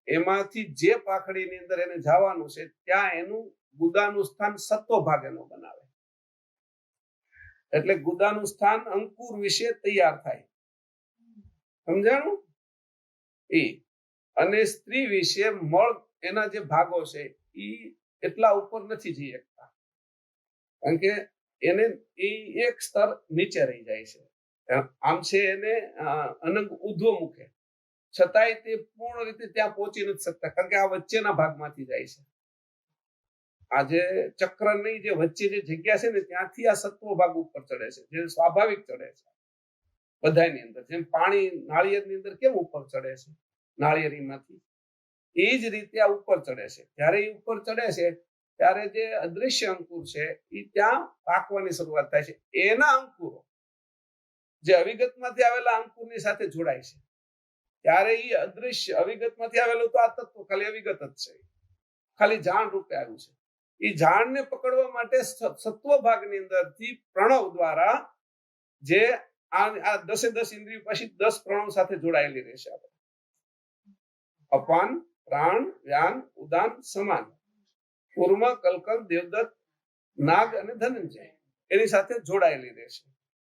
એમાંથી જે પાખડીની અંદર એને જવાનું છે ત્યાં એનું ગુદાનું સ્થાન સત્વ ભાગ એનો બનાવે. એટલે ગુદાનું સ્થાન અંકુર વિશે તૈયાર થાય. સમજાણું? અને સ્ત્રી વિશે મળ એના જે ભાગો છે એ એટલા ઉપર નથી જઈ શકતા, કારણ કે એને એ એક સ્તર નીચે રહી જાય છે. આમ છે એને અનંગ ઉધ્વ મુખે, છતાંય તે પૂર્ણ રીતે ત્યાં પહોંચી નથી શકતા, કારણ કે આ વચ્ચેના ભાગમાંથી જાય છે. આ જે ચક્રની જે વચ્ચે જે જગ્યા છે ને ત્યાંથી આ સત્વ ભાગ ઉપર ચડે છે, જે સ્વાભાવિક ચડે છે બધાની અંદર. જેમ પાણી નાળિયેરની અંદર કેમ ઉપર ચડે છે નાળિયેરીમાંથી, એ જ રીતે આ ઉપર ચડે છે. જ્યારે એ ઉપર ચડે છે ત્યારે જે અદૃશ્ય અંકુર છે એ ત્યાં પાકવાની શરૂઆત થાય છે. એના અંકુરો જે અવિગતમાંથી આવેલા અંકુરની સાથે જોડાય છે, ત્યારે એ અદૃશ્ય અવિગતમાંથી આવેલું તો આ તત્વ ખાલી અવિગત જ છે, ખાલી જાણ રૂપે આવ્યું છે. એ જાણને પકડવા માટે સત્વ ભાગની અંદરથી પ્રણવ દ્વારા જે આ 10 ઇન્દ્રિયો પછી 10 પ્રણવ સાથે જોડાયેલી રહેશે. અપાન, પ્રાણ, વ્યાન, ઉદાન, સમાન, કુર્મ, કલ્કલ, દેવદત્ત, નાગ અને ધનંજય એની સાથે જોડાયેલી રહેશે.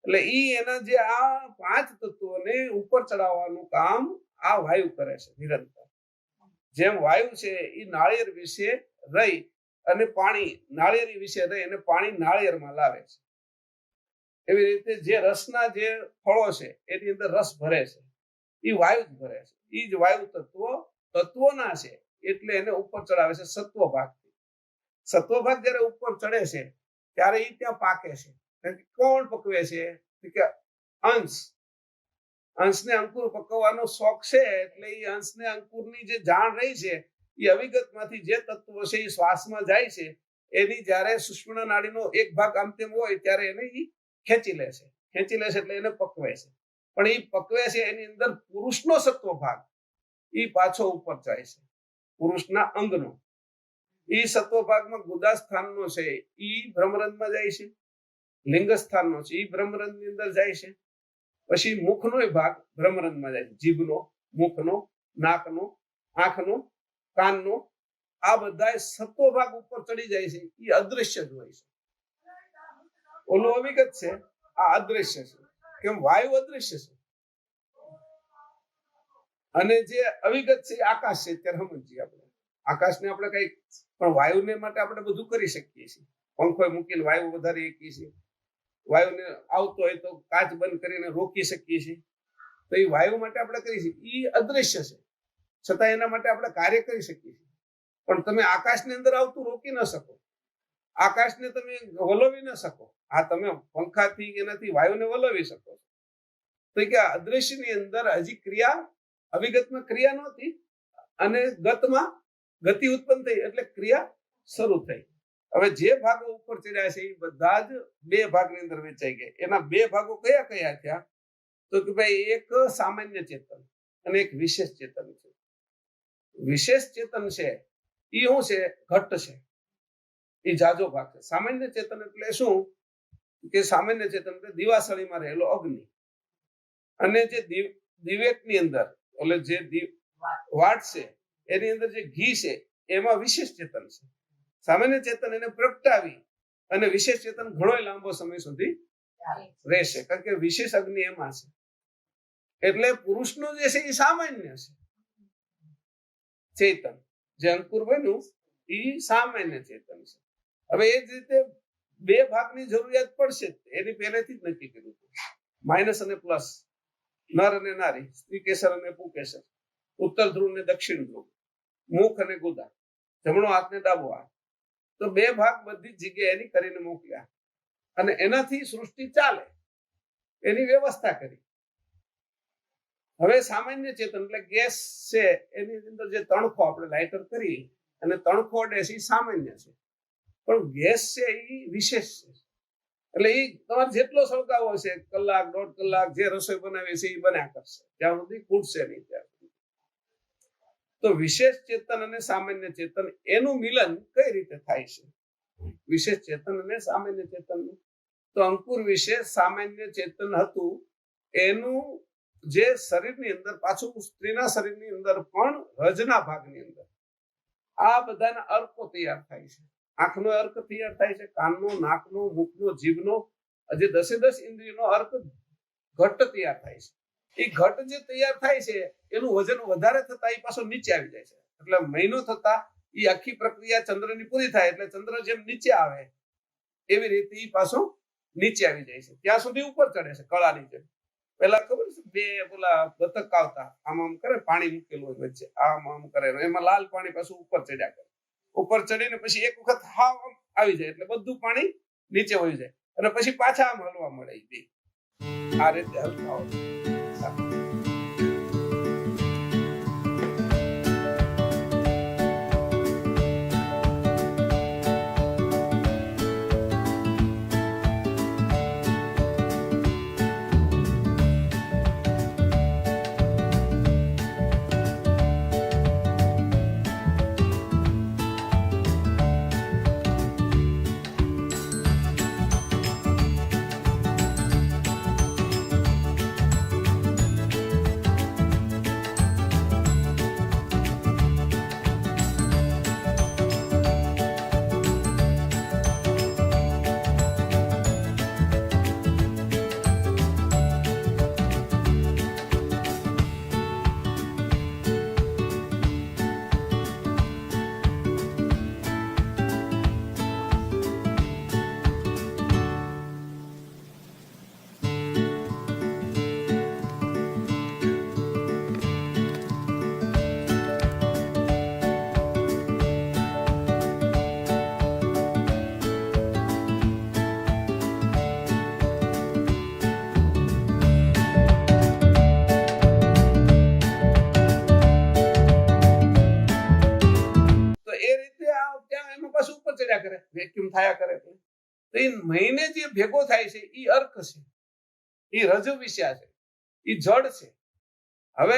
એટલે એના જે આ 5 તત્વોને ઉપર ચડાવવાનું કામ આ વાયુ કરે છે નિરંતર. જેમ વાયુ છે એ નાળિયેર વિશે રહી અને પાણી નાળિયેરી વિશે રહી અને પાણી નાળિયેરમાં લાવે છે, એવી રીતે જે રસના જે ફળો છે એની અંદર રસ ભરે છે એ વાયુ જ ભરે છે. એ જ વાયુ તત્વોના છે એટલે એને ઉપર ચડાવે છે સત્વ ભાગથી. સત્વ ભાગ જયારે ઉપર ચડે છે ત્યારે એ ત્યાં પાકે છે. કોણ પકવે છે? કે અંશને અંકુર પકવવાનો શોખ છે, એટલે એ અંશને અંકુરની જે જાણ રહી છે એ અવિગતમાંથી જે તત્વો છે એ શ્વાસમાં જાય છે, એની જયારે સુષુમ્ન નાડીનો એક ભાગ આમ તેમ હોય ત્યારે એને ખેંચી લે છે એટલે એને પકવે છે. પણ એ પકવે છે એની અંદર પુરુષનો સત્વ ભાગ એ પાછો ઉપર જાય છે, પુરુષના અંગનો. એ સત્વ ભાગમાં ગુદા સ્થાનનો છે એ બ્રહ્મરંધમાં જાય છે, લિંગ સ્થાનનો છે એ બ્રહ્મરંધની અંદર જાય છે. પછી મુખનો ભાગ બ્રહ્મરંધમાં જાય છે, જીભનો, મુખનો, નાકનો, આંખનો, કાનનો, આ બધા સત્વ ભાગ ઉપર ચડી જાય છે. એ અદૃશ્ય જ હોય છે. ઓલું અવિગત છે, આ અદૃશ્ય છે. કેમ? વાયુ અદૃશ્ય છે અને જે અવિગત છે આકાશ છે. અત્યારે સમજીએ આપણે આકાશને આપણે કઈ પણ વાયુને માટે આપણે બધું કરી શકીએ છીએ. પંખો મૂકીને વાયુ વધારી શકીએ છીએ, વાયુને આવતો હોય તો કાચ બંધ કરીને રોકી શકીએ છીએ. તો એ વાયુ માટે આપણે કરી શકીએ. એ અદૃશ્ય છે છતાં એના માટે આપણે કાર્ય કરી શકીએ છીએ. પણ તમે આકાશની અંદર આવતું રોકી ન શકો, આકાશને તમે વલોવી ન શકો. આ તમે પંખાથી એનાથી વાયુને વલોવી શકો છો. તો કે અદૃશ્યની અંદર હજી ક્રિયા, અવિગતમાં ક્રિયા નહોતી અને ગતમાં ગતિ ઉત્પન્ન થઈ એટલે ક્રિયા શરૂ થઈ. હવે જે ભાગો ઉપર ચડ્યા છે એ બધા જ 2 ભાગની અંદર વેચાઈ ગયા. એના 2 ભાગો કયા કયા થયા? તો કે ભાઈ એક સામાન્ય ચેતન અને એક વિશેષ ચેતન છે. વિશેષ ચેતન છે એ શું છે? ઘટ્ટ છે, એ જાજો ભાગ છે. સામાન્ય ચેતન એટલે શું? કે સામાન્ય ચેતન એટલે દિવાસળીમાં રહેલો અગ્નિ, અને જે દિવેકની અંદર એટલે જે વાટ છે એની અંદર જે ઘી છે એમાં વિશેષ ચેતન છે. સામાન્ય ચેતન એને પ્રગટાવી અને વિશેષ ચેતન ઘણો લાંબો સમય સુધી રહેશે, કારણ કે વિશેષ અગ્નિ એમાં છે. એટલે પુરુષનું જે છે એ સામાન્ય છે ચેતન, જે અંકુર બન્યું એ સામાન્ય ચેતન છે. હવે એ જ રીતે બે ભાગની જરૂરિયાત પડશે, એની પહેલેથી જ નક્કી કર્યું હતું. માઇનસ અને પ્લસ, નર અને નારી, સ્ત્રી કેસર અને પુકેસર, ઉત્તર ધ્રુવ ને દક્ષિણ ધ્રુવ, મુખ અને ગુદા, જમણો હાથ ને ડાબો હાથ. તો બે ભાગ બધી જગ્યાએ એની કરીને મોકલ્યા અને એનાથી સૃષ્ટિ ચાલે એની વ્યવસ્થા કરી. હવે સામાન્ય ચેતન એટલે ગેસ છે, એની અંદર જે તણખો આપણે લાઇટર કરી અને તણખો અડે છે એ સામાન્ય છે, પણ ગેસ છે એ વિશેષ છે. એટલે એ તમારે જેટલો સળગાવો હશે, કલાક 1.5 કલાક જે રસોઈ બનાવી છે એ બન્યા કરશે, જ્યાં સુધી ફૂટશે નહીં ત્યાં સુધી. તો વિશેષ ચેતન અને સામાન્ય ચેતન એનું મિલન કઈ રીતે થાય છે? વિશેષ ચેતન અને સામાન્ય ચેતન, તો અંકુર વિશે સામાન્ય ચેતન હતું, એનું જે શરીરની અંદર, પાછું સ્ત્રીના શરીરની અંદર પણ રજના ભાગની અંદર આ બધાના અર્કો તૈયાર થાય છે. આંખનો અર્ક તૈયાર થાય છે, કાનનો, નાકનો, મુખનો, જીભનો, જે 10 ઇન્દ્રિયનો અર્ક ઘટ તૈયાર થાય છે. એ ઘટ જે તૈયાર થાય છે એનું વજન વધારે થતા એ પાછો નીચે આવી જાય છે. એટલે મહિનો થતા એ આખી પ્રક્રિયા ચંદ્રની પૂરી થાય એટલે ચંદ્ર જેમ નીચે આવે એવી રીતે એ પાછો નીચે આવી જાય છે. ત્યાં સુધી ઉપર ચડે છે કળાની જેમ. પેલા ખબર છે, બે પેલા બતક આવતા, આમ કરે, પાણી મૂકેલું હોય વચ્ચે, આમ કરે, એમાં લાલ પાણી પાછું ઉપર ચડ્યા કરે. ઉપર ચડીને પછી એક વખત હાવ આવી જાય એટલે બધું પાણી નીચે વહી જાય અને પછી પાછા આમ હલવા મળે. બે આ રીતે હલવા હોય. કરે, વેક્યુમ થયા કરે. તો એ મહિને જે ભેગો થાય છે એ અર્ક છે, એ રજવિષયા છે, એ જડ છે. હવે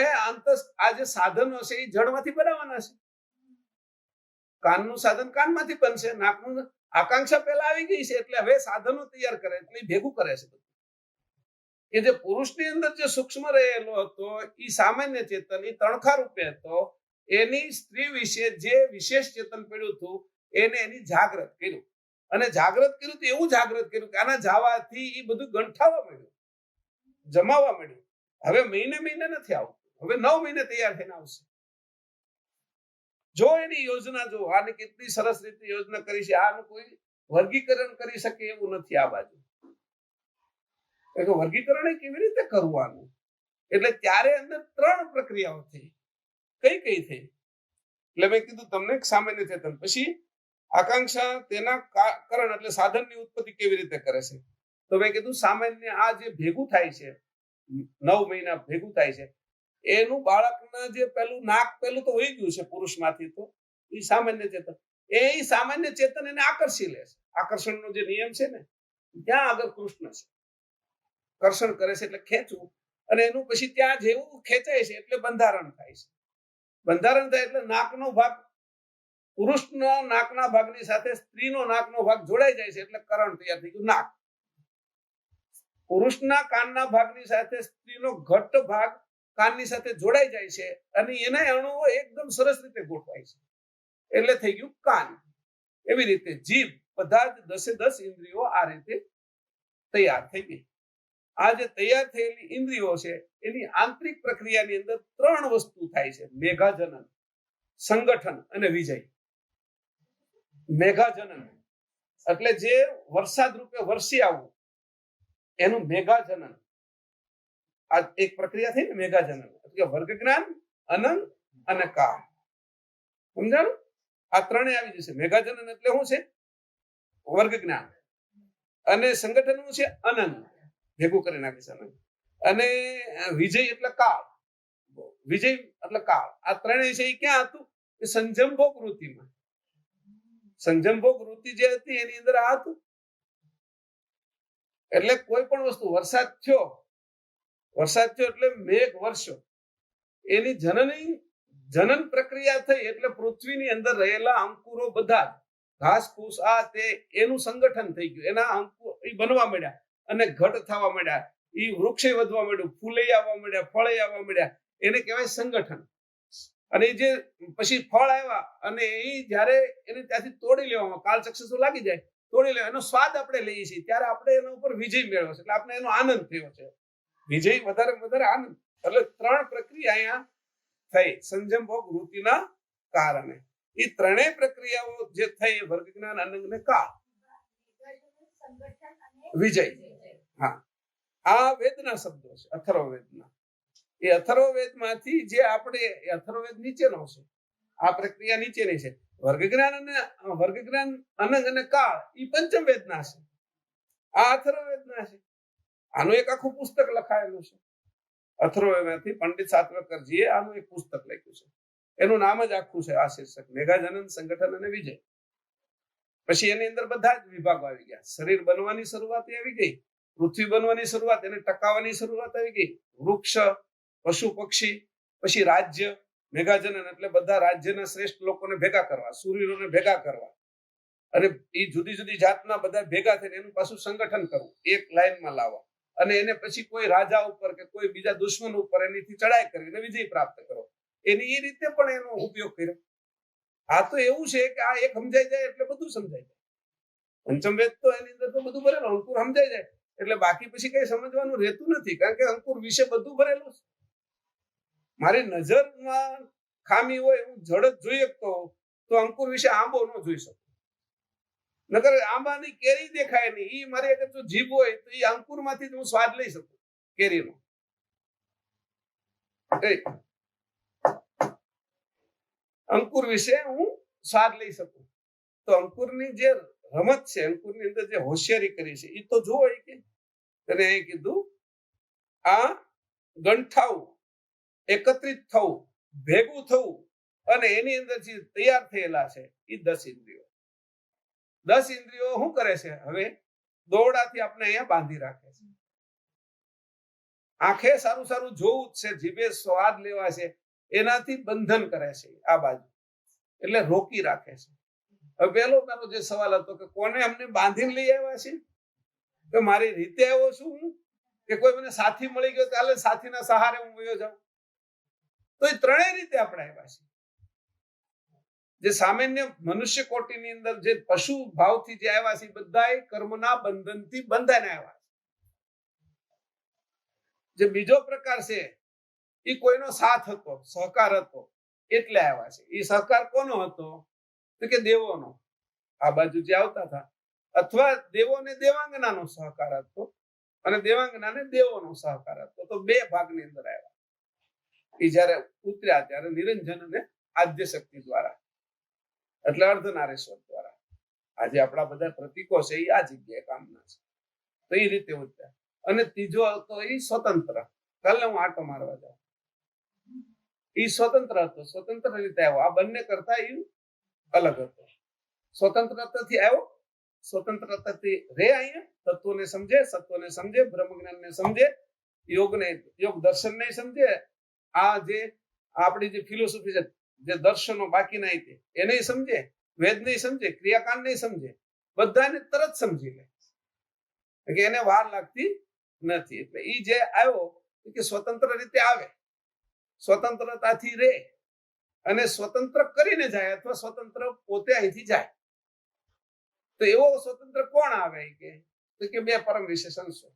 આ જે સાધનો છે એ જડમાંથી બનાવવાના છે. કાનનું સાધન કાનમાંથી બનશે, નાકનું આકાંક્ષા પહેલા આવી ગઈ છે એટલે હવે સાધનો તૈયાર કરે એટલે ભેગું કરે છે. કે જે પુરુષની અંદર જે સૂક્ષ્મ રહેલો હતો એ સામાન્ય ચેતન, એ તણખા રૂપે હતો, એની સ્ત્રી વિશે જે વિશેષ ચેતન પડ્યું હતું એને એની જાગૃત કર્યું. અને જાગૃત કર્યું તો એવું જાગૃત કર્યું કે આના જવાથી એ બધું ગંઠાવા મળ્યું, જમાવા મળ્યું. હવે મહિને નથી આવતું, હવે 9 મહિને તૈયાર થઈને આવશે. જો એની યોજના જો, આને કેટલી સરસ રીતે યોજના કરી છે, આનું કોઈ વર્ગીકરણ કરી શકે એવું નથી આ બાજુ. વર્ગીકરણ કેવી રીતે કરવાનું, એટલે ત્યારે અંદર 3 પ્રક્રિયાઓ થઈ. કઈ થઈ? એટલે મેં કીધું તમને સામાન્ય ચેતન, પછી આકાંક્ષા તેના કારણ એટલે સાધનની ઉત્પત્તિ કેવી રીતે કરે છે. તો મેં કીધું સામાન્ય આ જે ભેગું થાય છે 9 મહિના ભેગું થાય છે, એનું બાળકના જે નાક પેલું તો હોઈ ગયું છે પુરુષમાંથી, તો એ સામાન્ય ચેતન, એ સામાન્ય ચેતન એને આકર્ષી લે છે. આકર્ષણનો જે નિયમ છે ને, ત્યાં આગળ કૃષ્ણ છે, કર્ષણ કરે છે એટલે ખેંચવું, અને એનું પછી ત્યાં જેવું ખેંચાય છે એટલે બંધારણ થાય છે. બંધારણ થાય એટલે નાકનો ભાગ પુરુષના નાકના ભાગની સાથે સ્ત્રીનો નાકનો ભાગ જોડાઈ જાય છે એટલે કરણ તૈયાર થઈ ગયું, નાક. પુરુષના કાનના ભાગની સાથે સ્ત્રીનો ઘટ્ટ ભાગ કાનની સાથે જોડાઈ જાય છે અને એના અણુઓ એકદમ સરસ રીતે ગોઠવાય છે. એટલે થઈ ગયું કાન. એવી રીતે જીભ, બધા જ 10 ઇન્દ્રિયો આ રીતે તૈયાર થઈ ગઈ. આ જે તૈયાર થયેલી ઇન્દ્રિયો છે એની આંતરિક પ્રક્રિયાની અંદર 3 વસ્તુ થાય છે: મેઘાજનન, સંગઠન અને વિજય. મેઘાજનન એટલે જે વરસાદ રૂપે વરસી આવવું, એનું મેઘાજનન. આ એક પ્રક્રિયા થઈ ને મેઘાજનન, એટલે વર્ગ જ્ઞાન, અનંગ અને કાળ. સમજાણું? આ ત્રણેય આવી જશે. મેઘાજનન એટલે શું છે? વર્ગ જ્ઞાન. અને સંગઠન શું છે? અનંગ. ભેગું કરી નાખીશ અનંગ. અને વિજય એટલે કાળ. વિજય એટલે કાળ. આ ત્રણેય છે એ ક્યાં હતું? એ સંજમભોગ વૃત્તિમાં. સંજમભોગ વૃત્તિ જે હતી એની અંદર આ હતું. એટલે કોઈ પણ વસ્તુ, વરસાદ થયો એટલે મેઘ વર્ષો, એની જનન પ્રક્રિયા થઈ એટલે પૃથ્વીની અંદર રહેલા અંકુરો બધા ઘાસ ફૂસ આ તે એનું સંગઠન થઈ ગયું. એના અંકુર એ બનવા માંડ્યા અને ઘટ થવા માંડ્યા. એ વૃક્ષે વધવા માંડ્યું, ફૂલે આવવા માંડ્યા, ફળે આવવા માંડ્યા. એને કહેવાય સંગઠન. અને જે પછી ફળ આવ્યા અને એ જયારે એને ત્યાંથી તોડી લેવામાં કાળચક્ષુ લાગી જાય, તોડી લેવા, એનો સ્વાદ આપણે લઈએ છીએ ત્યારે આપણે એના ઉપર વિજય મેળવ્યો છે. એટલે આપણે એનો આનંદ થયો છે. વિજય વધારે આનંદ. એટલે 3 પ્રક્રિયા અહીંયા થઈ સંજમભોગ વૃત્તિના કારણે. એ ત્રણેય પ્રક્રિયાઓ જે થઈ વર્ગ જ્ઞાન, અનંગ ને કાળ, વિજય. હા, આ વેદના શબ્દો છે, અથર્વવેદના. એ અથર્વવેદમાંથી જે આપણે અથર્વવેદ નીચેનો છે, આ પ્રક્રિયા નીચેની છે. વર્ગ જ્ઞાન, અનંગ અને કાળ એ પંચમ વેદના છે. આ અથર્વવેદના છે. આનું એક આખું પુસ્તક લખાયેલું છે. અથર્વવેદમાંથી પંડિત સાતવકરજીએ આનું એક પુસ્તક લખ્યું છે. એનું નામ જ આખું છે આ શીર્ષક, મેઘાજનન, સંગઠન અને વિજય. પછી એની અંદર બધા જ વિભાગો આવી ગયા. શરીર બનવાની શરૂઆત આવી ગઈ, પૃથ્વી બનવાની શરૂઆત, એને ટકાવવાની શરૂઆત આવી ગઈ, વૃક્ષ, પશુ પક્ષી, પછી રાજ્ય. મેઘાજનન એટલે બધા રાજ્યના શ્રેષ્ઠ લોકોને ભેગા કરવા, શૂરવીરોને ભેગા કરવા, અને એ જુદી જુદી જાતના બધા ભેગા થઈને એનું પાછું સંગઠન કરવું, એક લાઈનમાં લાવવા, અને એને પછી કોઈ રાજા ઉપર કે કોઈ બીજા દુશ્મન ઉપર એનીથી ચડાઈ કરીને વિજય પ્રાપ્ત કરો. એની એ રીતે પણ એનો ઉપયોગ કર્યો. આ તો એવું છે કે આ એક સમજાઈ જાય એટલે બધું સમજાઈ જાય. પંચમ વેદ તો એની અંદર તો બધું ભરેલું, અંકુર સમજાઈ જાય એટલે બાકી પછી કઈ સમજવાનું રહેતું નથી, કારણ કે અંકુર વિશે બધું ભરેલું છે. મારી નજરમાં ખામી હોય, હું ઝડપ જોઈ શકતો તો અંકુર વિશે આંબો ન જોઈ શકતો. નકર આંબાની કેરી દેખાય નહીં. ઈ મારી અગર જો જીભ હોય તો એ અંકુર માંથી હું સ્વાદ લઈ શકું કેરીનો. અંકુર વિશે હું સ્વાદ લઈ શકું. તો અંકુરની જે રમત છે, અંકુરની અંદર જે હોશિયારી કરી છે એ તો જોવો. કે તેને એ કીધું આ ગંઠાવું, એકત્રિત થવું, ભેગું થવું, અને એની અંદર જે તૈયાર થયેલા છે એ 10 ઇન્દ્રિયો. 10 ઇન્દ્રિયો શું કરે છે? હવે દોરડાથી આપણે અહીંયા બાંધી રાખે છે. આંખે સારું જોવું જ છે, જીભે સ્વાદ લેવા છે, એનાથી બંધન કરે છે આ બાજુ, એટલે રોકી રાખે છે. હવે પેલો તારો જે સવાલ હતો કે કોને અમને બાંધીને લઈ આવ્યા છે, કે મારી રીતે આવ્યો છું કે કોઈ મને સાથી મળી ગયો ચાલે સાથીના સહારે હું વયો જાઉં? તો એ ત્રણેય રીતે આપણે આવ્યા છે. જે સામાન્ય મનુષ્ય કોટીની અંદર જે પશુ ભાવથી જે આવ્યા છે બધા કર્મના બંધનથી બંધાઈને આવ્યા છે. જે બીજો પ્રકાર છે એ કોઈનો સાથ હતો, સહકાર હતો, એટલે આવ્યા છે. એ સહકાર કોનો હતો? તો કે દેવોનો. આ બાજુ જે આવતા હતા, અથવા દેવોને દેવાંગનાનો સહકાર હતો અને દેવાંગનાને દેવોનો સહકાર હતો. તો 2 ભાગની અંદર આવ્યા. એ જયારે ઉતર્યા ત્યારે નિરંજન અને આદ્ય શક્તિ દ્વારા, એટલે અર્ધનારેશ્વર દ્વારા. આજે આપણા બધા પ્રતીકો છે એ આ જગ્યાએ કામના છે. તો એ રીતે ઉતર્યા. અને ત્રીજો હતો એ સ્વતંત્ર. કાલે હું આટો મારવા જાઉં, એ સ્વતંત્ર હતો, સ્વતંત્ર રીતે આવ્યો. આ બંને કરતા એ અલગ હતો. સ્વતંત્રતાથી આવ્યો, સ્વતંત્રતાથી રે અહીંયા, તત્વોને સમજે, સત્વને સમજે, બ્રહ્મ જ્ઞાનને સમજે, યોગ દર્શનને સમજે. આ જે આપણી જે ફિલોસોફી છે, જે દર્શનો બાકીના એને સમજે, વેદને સમજે, ક્રિયાકાંડને સમજે, બધાને તરત સમજી લે, કે એને વાર લાગતી નથી. એટલે એ જે આવ્યો કે સ્વતંત્ર રીતે આવે, સ્વતંત્રતાથી રે, અને સ્વતંત્ર કરીને જાય અથવા સ્વતંત્ર પોતે અહીંથી જાય. તો એવો સ્વતંત્ર કોણ આવે કે બે પરમ વિશેષ અંશો.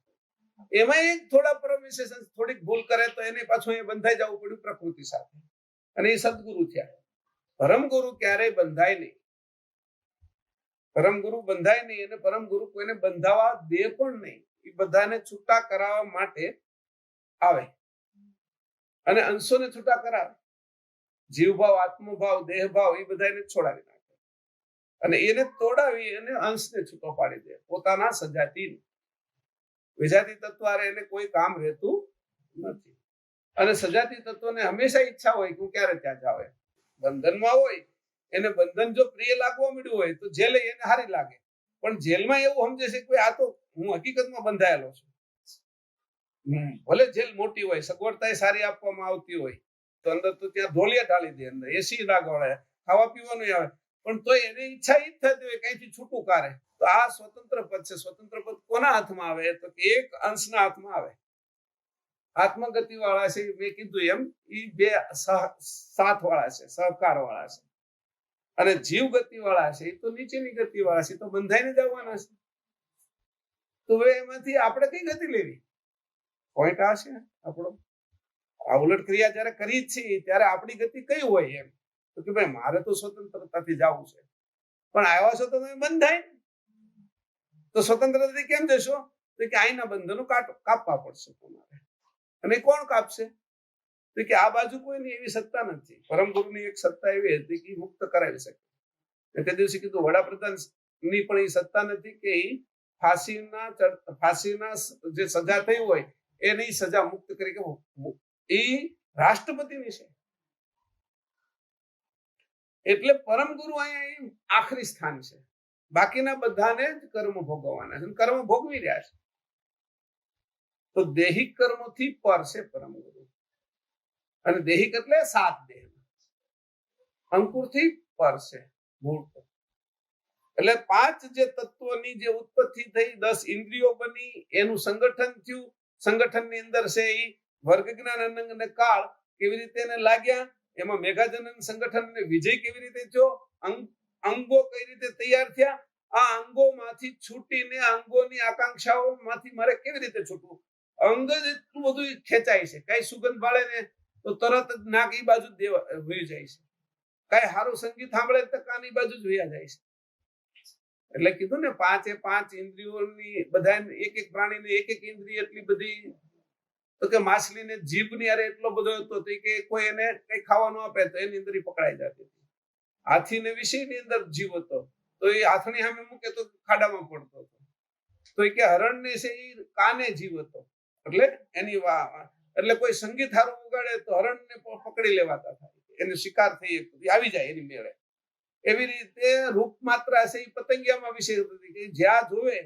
એમાં એક થોડા પરમ વિશેષ અંશ થોડીક ભૂલ કરે તો એને પાછું એ બંધાઈ જવું પડ્યું પ્રકૃતિ સાથે, અને એ સદગુરુ થયા. પરમગુરુ ક્યારેય બંધાય નહીં. પરમગુરુ બંધાય નહીં, અને પરમગુરુ કોઈને બંધાવા દે પણ નહીં. એ બધાને છૂટા કરાવવા માટે આવે અને અંશોને છૂટા કરાવે. જીવભાવ, આત્મભાવ, દેહભાવ એ બધાને છોડાવી નાખે અને એને તોડાવી અને અંશને છૂટો પાડી દે પોતાના સજાતિ. વિજાતિ તત્વ એને કોઈ કામ રહેતું નથી. અને સજાતિ તત્વને હંમેશા ઈચ્છા હોય કે ક્યારે ત્યાં જાવે. બંધનમાં હોય, એને બંધન જો પ્રિય લાગવા મળ્યું હોય તો જેલ એને હારી લાગે, પણ જેલમાં એવું સમજે છે કે આ તો હું હકીકતમાં બંધાયેલો છું. ભલે જેલ મોટી હોય, સગવડતા સારી આપવામાં આવતી હોય, તો અંદર તો ત્યાં ઢોલિયા ઢાળી દે, અંદર એસી લાગવાડે, ખાવા પીવાનું આવે, પણ તો એની ઈચ્છા ઈ જ થતી હોય કઈથી છૂટું કાઢે. તો આ સ્વતંત્ર પદ છે. સ્વતંત્ર પદ કોના હાથમાં આવે? તો એક અંશના હાથમાં આવે. આત્મગતિ વાળા છે, મેં કીધું એમ, એ બે સાથ વાળા છે, સહકાર વાળા છે. અને જીવ ગતિ વાળા છે એ તો નીચેની ગતિ વાળા છે, તો બંધાઈને જવાના છે. તો હવે એમાંથી આપણે કઈ ગતિ લેવી? પોઈન્ટ આ છે આપણો. આ ઉલટ ક્રિયા જયારે કરી જ છીએ ત્યારે આપણી ગતિ કઈ હોય એમ તો કે ભાઈ મારે તો સ્વતંત્રતાથી જવું છે, પણ આવ્યા છો તો તમે બંધાય. તો સ્વતંત્રતાથી કેમ જશો? તો કે આઈના બંધનો કાપવા પડશે તમારે. અને કોણ કાપશે? તો કે આ બાજુ કોઈની એવી સત્તા નથી. પરમગુરુની એક સત્તા એવી હતી કે મુક્ત કરાવી શકે. તે દિવસે કીધું વડાપ્રધાન ની પણ એ સત્તા નથી કે એ ફાંસીના જે સજા થઈ હોય એની સજા મુક્ત કરી કે એ રાષ્ટ્રપતિની છે. એટલે પરમગુરુ અહીંયા આખરી સ્થાન છે. બાકીના બધાને જ કર્મ ભોગવવાના છે, કર્મ ભોગવી રહ્યા છે. તો દેહિક કર્મોથી પર છે પરમગુરુ. અને દેહિક એટલે 7 દેહ, અંકુરથી પર છે, મૂળ. એટલે 5 જે તત્વોની જે ઉત્પત્તિ થઈ, 10 ઇન્દ્રિયો બની, એનું સંગઠન થયું. સંગઠનની અંદર છે એ વર્ગ જ્ઞાન અને કાળ કેવી રીતે એને લાગ્યા, એમાં મેઘાજનન સંગઠન ને વિજય કેવી રીતે થયો, અંગો કઈ રીતે તૈયાર થયા, આ અંગોમાંથી છૂટીને અંગોની આકાંક્ષાઓમાંથી મારે કેવી રીતે છૂટવું. અંગ જ એટલું બધું ખેંચાય છે. કઈ સુગંધ ભાળે ને તો તરત જ નાક એ બાજુ વહી જાય છે. કઈ સારું સંગીત સાંભળે તો કાન એ બાજુ જ વહ્યા જાય છે. એટલે કીધું ને 5 ઇન્દ્રિયોની બધા એક એક પ્રાણીને એક એક ઇન્દ્રિય એટલી બધી. તો કે માછલીને જીભની અરે એટલો બધો હતો કે કોઈ એને કઈ ખાવાનું આપે તો એની અંદર પકડાઈ જતી હતી. હાથીને વિષયની અંદર જીવ હતો તો એ હાથણી સામે મૂકે તો ખાડામાં પડતો હતો. તો કે હરણને છે એ કાને જીવ હતો, એટલે એની એટલે કોઈ સંગીત હારું ઉગાડે તો હરણને પકડી લેવાતા થાય, એનો શિકાર થઈ આવી જાય એની મેળે. એવી રીતે રૂપ માત્રા છે એ પતંગિયામાં વિષય હતી કે જ્યાં જોવે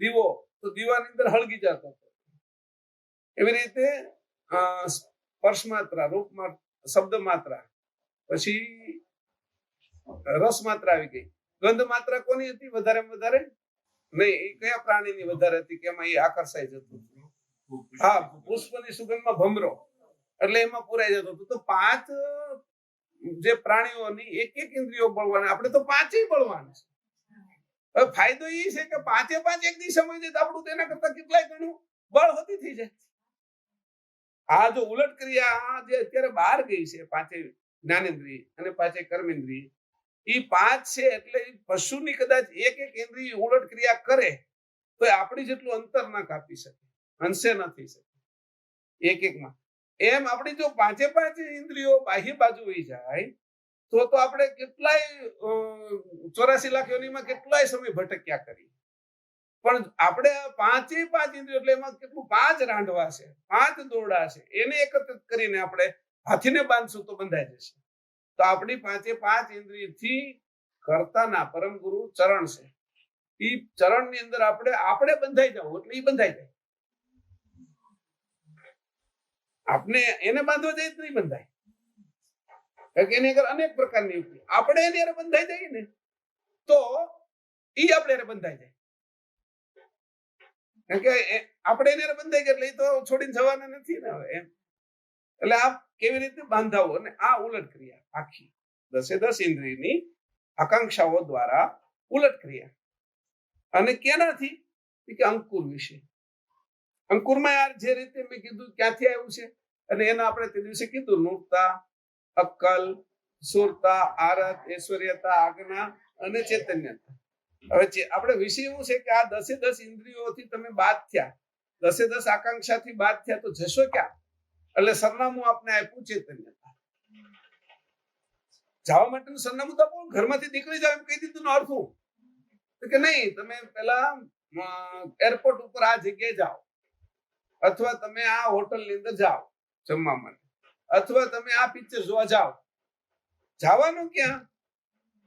દીવો તો દીવાની અંદર હળગી જતો હતો. એવી રીતે સ્પર્શ માત્રા, રૂપ શબ્દ માત્રા, પછી રસ માત્રા આવી ગઈ. ગંધ માત્રા કોની હતી વધારે વધારે? નહીં, એ કયા પ્રાણીની વધારે હતી કે એમાં એ આકર્ષાઈ જતું? હા, પુષ્પની સુગંધમાં ભમરો, એટલે એમાં પુરાઈ જતો હતો. તો 5 જે પ્રાણીઓની એક એક ઇન્દ્રિયો બળવાના, આપણે તો 5 બળવાના છે. હવે ફાયદો એ છે કે 5 એક દિશામાં જાય તો આપણું તેના કરતા કેટલાય ગણું બળ વધી થઈ જાય. આ જો ઉલટ ક્રિયા જે અત્યારે બહાર ગઈ છે, 5 જ્ઞાનેન્દ્રિય અને 5 કર્મેન્દ્રિય, એ 5 છે. એટલે પશુની કદાચ એક એક ઇન્દ્રિય ઉલટ ક્રિયા કરે તો આપણી જેટલું અંતર ના કાપી શકે, અંશે ન થઈ શકે એક એકમાં. એમ આપણી જો 5 ઇન્દ્રિયો બાહ્ય બાજુ વહી જાય તો આપણે કેટલાય 84 લાખ યોનીમાં કેટલાય સમય ભટક્યા કરી. પણ આપણે 5 ઇન્દ્રિયો એટલે એમાં કેટલું 5 રાંડવા છે, 5 દોરડા છે, એને એકત્રિત કરીને આપણે હાથીને બાંધશું તો બંધાઈ જશે. તો આપણી 5 ઇન્દ્રિયથી કરતાના પરમગુરુ ચરણ છે. એ ચરણની અંદર આપણે બંધાઈ જવું એટલે એ બંધાઈ જાય. આપણે એને બાંધવા જાય તો નહીં બંધાય. એની આગળ અનેક પ્રકારની યુક્તિ. આપણે એની હારે બંધાઈ જાય ને તો એ આપણે હારે બંધાઈ જાય. કારણ કે આપણે એને બંધાઈ ગયા એટલે એ તો છોડીને જવાના નથી ને હવે એમ. એટલે આ કેવી રીતે બાંધાવું, અને આ ઉલટ ક્રિયા આખી 10 ઇન્દ્રિયની આકાંક્ષાઓ દ્વારા ઉલટ ક્રિયા. અને કેનાથી? કે અંકુર વિશે. અંકુરમાં યાર જે રીતે મેં કીધું ક્યાંથી આવ્યું છે, અને એના આપણે તે દિવસે કીધું નૂરતા, અક્કલ, સુરતા, આરત, ઐશ્વર્યતા, આજ્ઞા અને ચૈતન્યતા. હવે આપણે વિષય એવું છે કે આ 10 ઇન્દ્રિયોથી તમે બાદ થયા, 10 આકાંક્ષાથી બાદ થયા, તો જશો ક્યાં? એટલે સરનામું આપણે આપ્યું ચૈતન્યતા. જવા માટેનું સરનામું તો આપો, ઘરમાંથી નીકળી જાવ એમ કહી દીધું નો અર્થ શું? કે નહીં, તમે પેલા એરપોર્ટ ઉપર આ જગ્યાએ જાઓ, અથવા તમે આ હોટલ ની અંદર જાઓ જમવા માટે, અથવા તમે આ પિક્ચર જોવા જાઓ. જવાનું ક્યાં?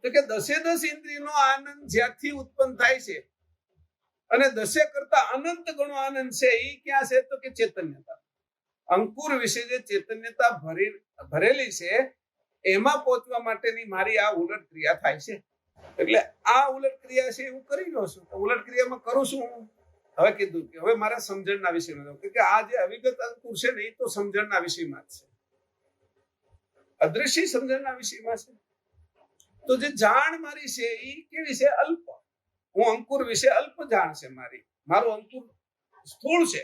તો કે 10 ઇન્દ્રિયનો આનંદ જ્યાંથી ઉત્પન્ન થાય છે, અને 10 કરતા અનંત ગણો આનંદ છે, એ ક્યાં છે? તો કે ચૈતન્યતા. અંકુર વિશે જે ચૈતન્યતા ભરેલી છે, એમાં પહોંચવા માટેની મારી આ ઉલટ ક્રિયા થાય છે. એટલે આ ઉલટ ક્રિયા છે હું કરી રહ્યો છું. ઉલટ ક્રિયામાં કરું છું હું, હવે કીધું કે હવે મારા સમજણના વિષયમાં કે આ જે અવિગત અંકુર છે ને, એ તો સમજણના વિષયમાં જ છે, અદ્રશ્ય સમજણના વિષયમાં છે. તો જે જાણ મારી છે એ કેવી છે? અલ્પ. હું અંકુર વિશે અલ્પ જાણ છે મારી. મારું અંકુર સ્થૂળ છે,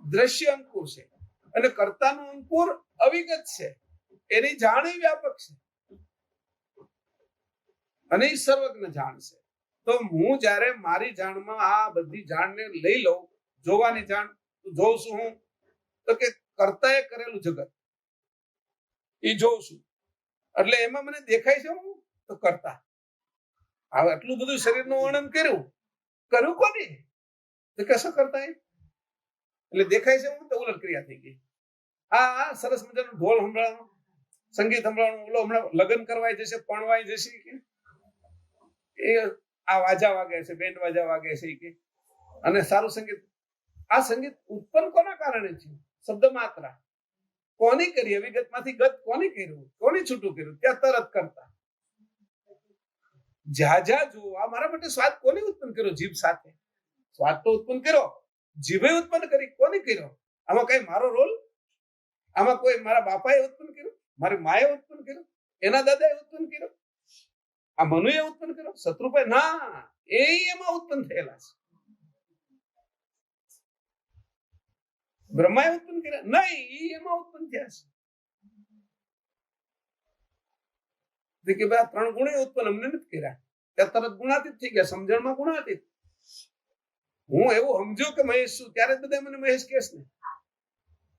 દ્રશ્ય અંકુર છે, અને કર્તાનું અંકુર અવિગત છે. એની જાણ વ્યાપક છે અને એ સર્વજ્ઞ જાણ છે. તો હું જયારે મારી જાણમાં આ બધી જાણને લઈ લઉં, જોવાની જાણ, જોઉં છું હું, તો કે કર્તાએ કરેલું જગત એ જોઉં છું. એટલે એમાં મને દેખાય છે હું તો કરતા. હવે આટલું બધું શરીરનું વર્ણન કર્યું કોને? તો કશો કરતા? એટલે દેખાય છે હું તો ઉલટ ક્રિયા થઈ ગઈ. હા, સરસ મજાનું ઢોલ સંભળાવાનું, સંગીત સંભળાવાનું, ઓલો હમણાં લગ્ન કરવાય જશે, પણવાય જશે કે એ આ વાજા વાગે છે, બેન્ડ વાજા વાગે છે કે, અને સારું સંગીત. આ સંગીત ઉત્પન્ન કોના કારણે છે? શબ્દ માત્રા. કોની કરી? અવિગતમાંથી ગત કોની કર્યું? કોની છૂટું કર્યું? ત્યાં તરત કરતા. જ્યાં જ્યાં જોવા મારા માટે સ્વાદ કોને ઉત્પન્ન કર્યો? જીભ સાથે સ્વાદ તો ઉત્પન્ન કર્યો, જીભે ઉત્પન્ન કરી. કોને કર્યો? આમાં કઈ મારો રોલ? આમાં કોઈ મારા બાપાએ ઉત્પન્ન કર્યું? મારી માએ ઉત્પન્ન કર્યું? એના દાદાએ ઉત્પન્ન કર્યો? આ મનુએ ઉત્પન્ન કર્યો? શત્રુભાઈ? ના, એમાં ઉત્પન્ન થયેલા છે. બ્રહ્માએ ઉત્પન્ન કર્યા? નહીં, એમાં ઉત્પન્ન થયા છે. કે ભાઈ 3 ગુણે ઉત્પન્ન અમને નથી કર્યા. ત્યાં તરત ગુણાતીત થઈ ગયા, સમજણમાં ગુણાતીત. હું એવું સમજો કે મહેશ છું, ત્યારે બધા મને મહેશ કહેશ ને.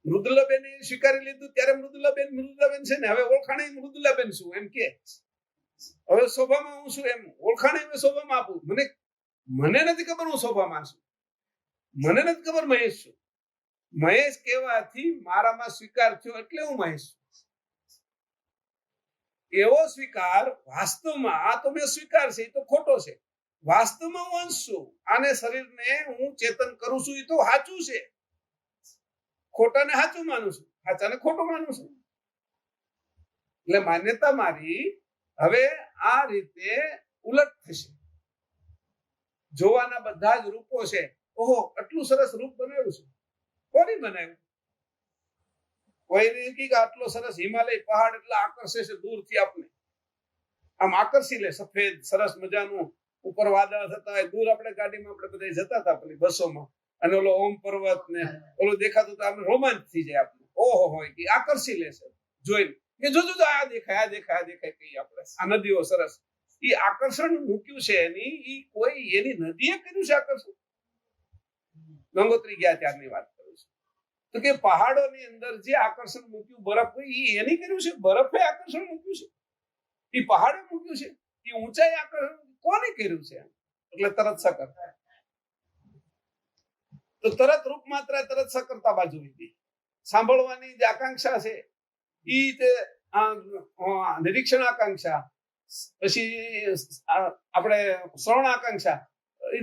મૃદુલાબેન સ્વીકારી લીધું ત્યારે મૃદુલાબેન છે ને, હવે ઓળખાણે મૃદુલાબેન છું એમ કે. હવે શોભામાં હું છું એમ ઓળખાણે હવે શોભામાં આપું. મને નથી ખબર હું શોભામાં છું, મને નથી ખબર મહેશ છું. મહેશ કહેવાથી મારામાં સ્વીકાર થયો એટલે હું મહેશ છું. એવો સ્વીકાર વાસ્તવમાં આ તો મેં સ્વીકાર છે, એ તો ખોટો છે. વાસ્તવમાં હું અંશ છું. આને શરીરને હું ચેતન કરું છું, એ તો સાચું છે. ખોટાને સાચું માનું છું, સાચાને ખોટું માનું છું. એટલે માન્યતા મારી હવે આ રીતે ઉલટ થશે. જોવાના બધા જ રૂપો છે. ઓહો, આટલું સરસ રૂપ બનાવ્યું છે. કોની બનાવ્યું? કોઈને કે આટલો સરસ હિમાલય પહાડ એટલા આકર્ષે છે દૂરથી, આપણે આમ આકર્ષી લે. સફેદ સરસ મજાનું ઉપર વાદળ થતા હોય, દૂર આપણે ગાડીમાં આપણે બધા જતા હતા પેલી બસોમાં, અને ઓલો ઓમ પર્વત ને ઓલો દેખાતું તો આપણે રોમાંચ થઈ જાય. આપણે ઓહો હોય કે આકર્ષી લે છે જોઈને, કે જોજો આ દેખાય, આ દેખાય, આ દેખાય. કઈ આપણે આ નદીઓ સરસ, એ આકર્ષણ મૂક્યું છે એની, એ કોઈ એની નદીએ કર્યું છે આકર્ષણ? ગંગોત્રી ગયા ત્યારની વાત કરું છું. તો કે પહાડોની અંદર જે આકર્ષણ મૂક્યું બરફ, એ એની કર્યું છે? બરફે આકર્ષણ મૂક્યું છે? એ પહાડે મૂક્યું છે? એ ઊંચાઈ આકર્ષણ કોને કર્યું છે? એટલે તરત સકર્તા. તો તરત રૂપ માત્ર, તરત સકર્તા બાજુ લીધી. સાંભળવાની જે આકાંક્ષા છે એ તે નિરીક્ષણ આકાંક્ષા, પછી આપણે શ્રવણ આકાંક્ષા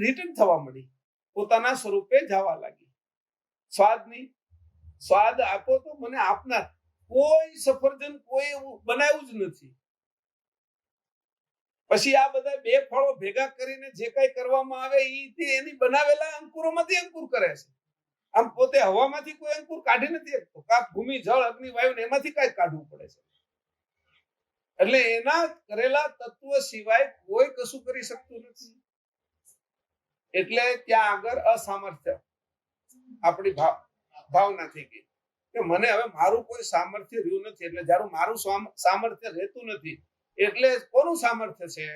રિટર્ન થવા મળી, પોતાના સ્વરૂપે જવા લાગી. સ્વાદ આપો તો મને આપનાર કોઈ સફરજન કોઈ બનાવ્યું જ નથી. પછી આ બધા 2 ફળો ભેગા કરીને જે કઈ કરવામાં આવે એ એની બનાવેલા અંકુરોમાંથી અંકુર કરે છે. આમ પોતે હવામાંથી કોઈ અંકુર કાઢી નથી શકતો. કા ભૂમિ, જળ, અગ્નિ, વાયુ ને એમાંથી કઈ કાઢવું પડે છે. એટલે એના કરેલા તત્વ સિવાય કોઈ કશું કરી શકતું નથી. એટલે ત્યાં આગળ અસામર્થ્ય આપણી ભાવના થઈ ગઈ કે મને હવે મારું કોઈ સામર્થ્ય રહ્યું નથી. એટલે જ્યારે મારું સામર્થ્ય રહેતું નથી એટલે કોનું સામર્થ્ય છે?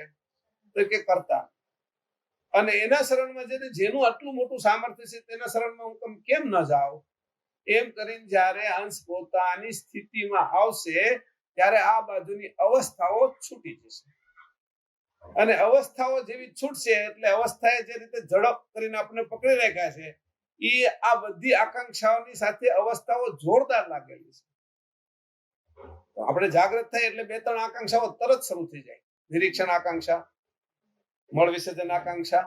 તો કે કરતા. અને એના શરણમાં જઈને જેનું આટલું મોટું સામર્થ્ય છે તેના શરણમાં હું કેમ ન જાઉં? એમ કરીને જ્યારે અંશ પોતાની સ્થિતિમાં આવશે ત્યારે આ બાજુની અવસ્થાઓ છૂટી જશે. અને અવસ્થાઓ જેવી છૂટશે એટલે અવસ્થાએ જે રીતે ઝડપ કરીને આપણે પકડી રાખ્યા છે એ આ બધી આકાંક્ષાઓની સાથે અવસ્થાઓ જોરદાર લાગેલી છે. આપણે જાગૃત થાય એટલે 2-3 આકાંક્ષાઓ તરત શરૂ થઈ જાય. નિરીક્ષણ આકાંક્ષા, મળ વિસર્જન આકાંક્ષા,